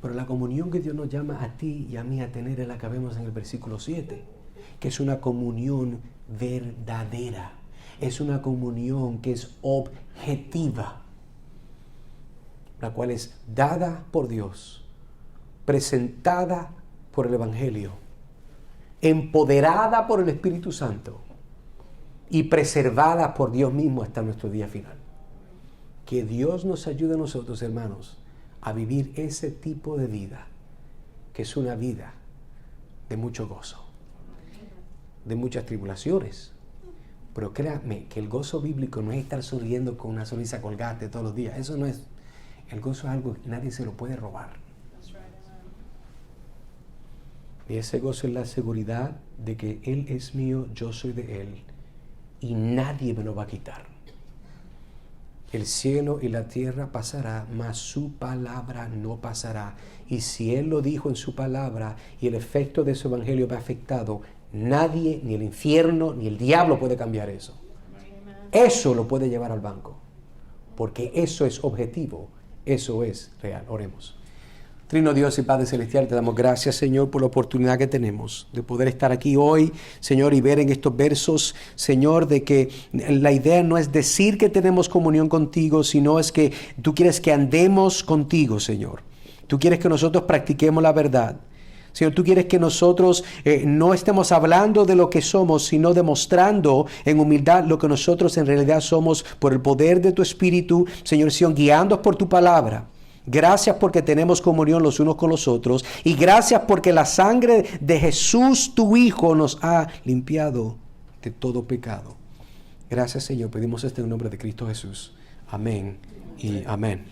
Pero la comunión que Dios nos llama a ti y a mí a tener es la que vemos en el versículo 7, que es una comunión verdadera. Es una comunión que es objetiva, la cual es dada por Dios, presentada por el Evangelio, empoderada por el Espíritu Santo y preservada por Dios mismo hasta nuestro día final. Que Dios nos ayude a nosotros, hermanos, a vivir ese tipo de vida, que es una vida de mucho gozo, de muchas tribulaciones. Pero créanme que el gozo bíblico no es estar sonriendo con una sonrisa colgate todos los días. Eso no es. El gozo es algo que nadie se lo puede robar. Y ese gozo es la seguridad de que Él es mío, yo soy de Él, y nadie me lo va a quitar. El cielo y la tierra pasará, mas su palabra no pasará. Y si Él lo dijo en su palabra y el efecto de su evangelio me ha afectado, nadie, ni el infierno, ni el diablo puede cambiar eso. Eso lo puede llevar al banco, porque eso es objetivo, eso es real. Oremos. Trino Dios y Padre Celestial, te damos gracias, Señor, por la oportunidad que tenemos de poder estar aquí hoy, Señor, y ver en estos versos, Señor, de que la idea no es decir que tenemos comunión contigo, sino es que tú quieres que andemos contigo, Señor. Tú quieres que nosotros practiquemos la verdad. Señor, tú quieres que nosotros no estemos hablando de lo que somos, sino demostrando en humildad lo que nosotros en realidad somos por el poder de tu Espíritu, Señor, guiándonos por tu palabra. Gracias porque tenemos comunión los unos con los otros, y gracias porque la sangre de Jesús, tu Hijo, nos ha limpiado de todo pecado. Gracias, Señor. Pedimos esto en el nombre de Cristo Jesús. Amén y amén.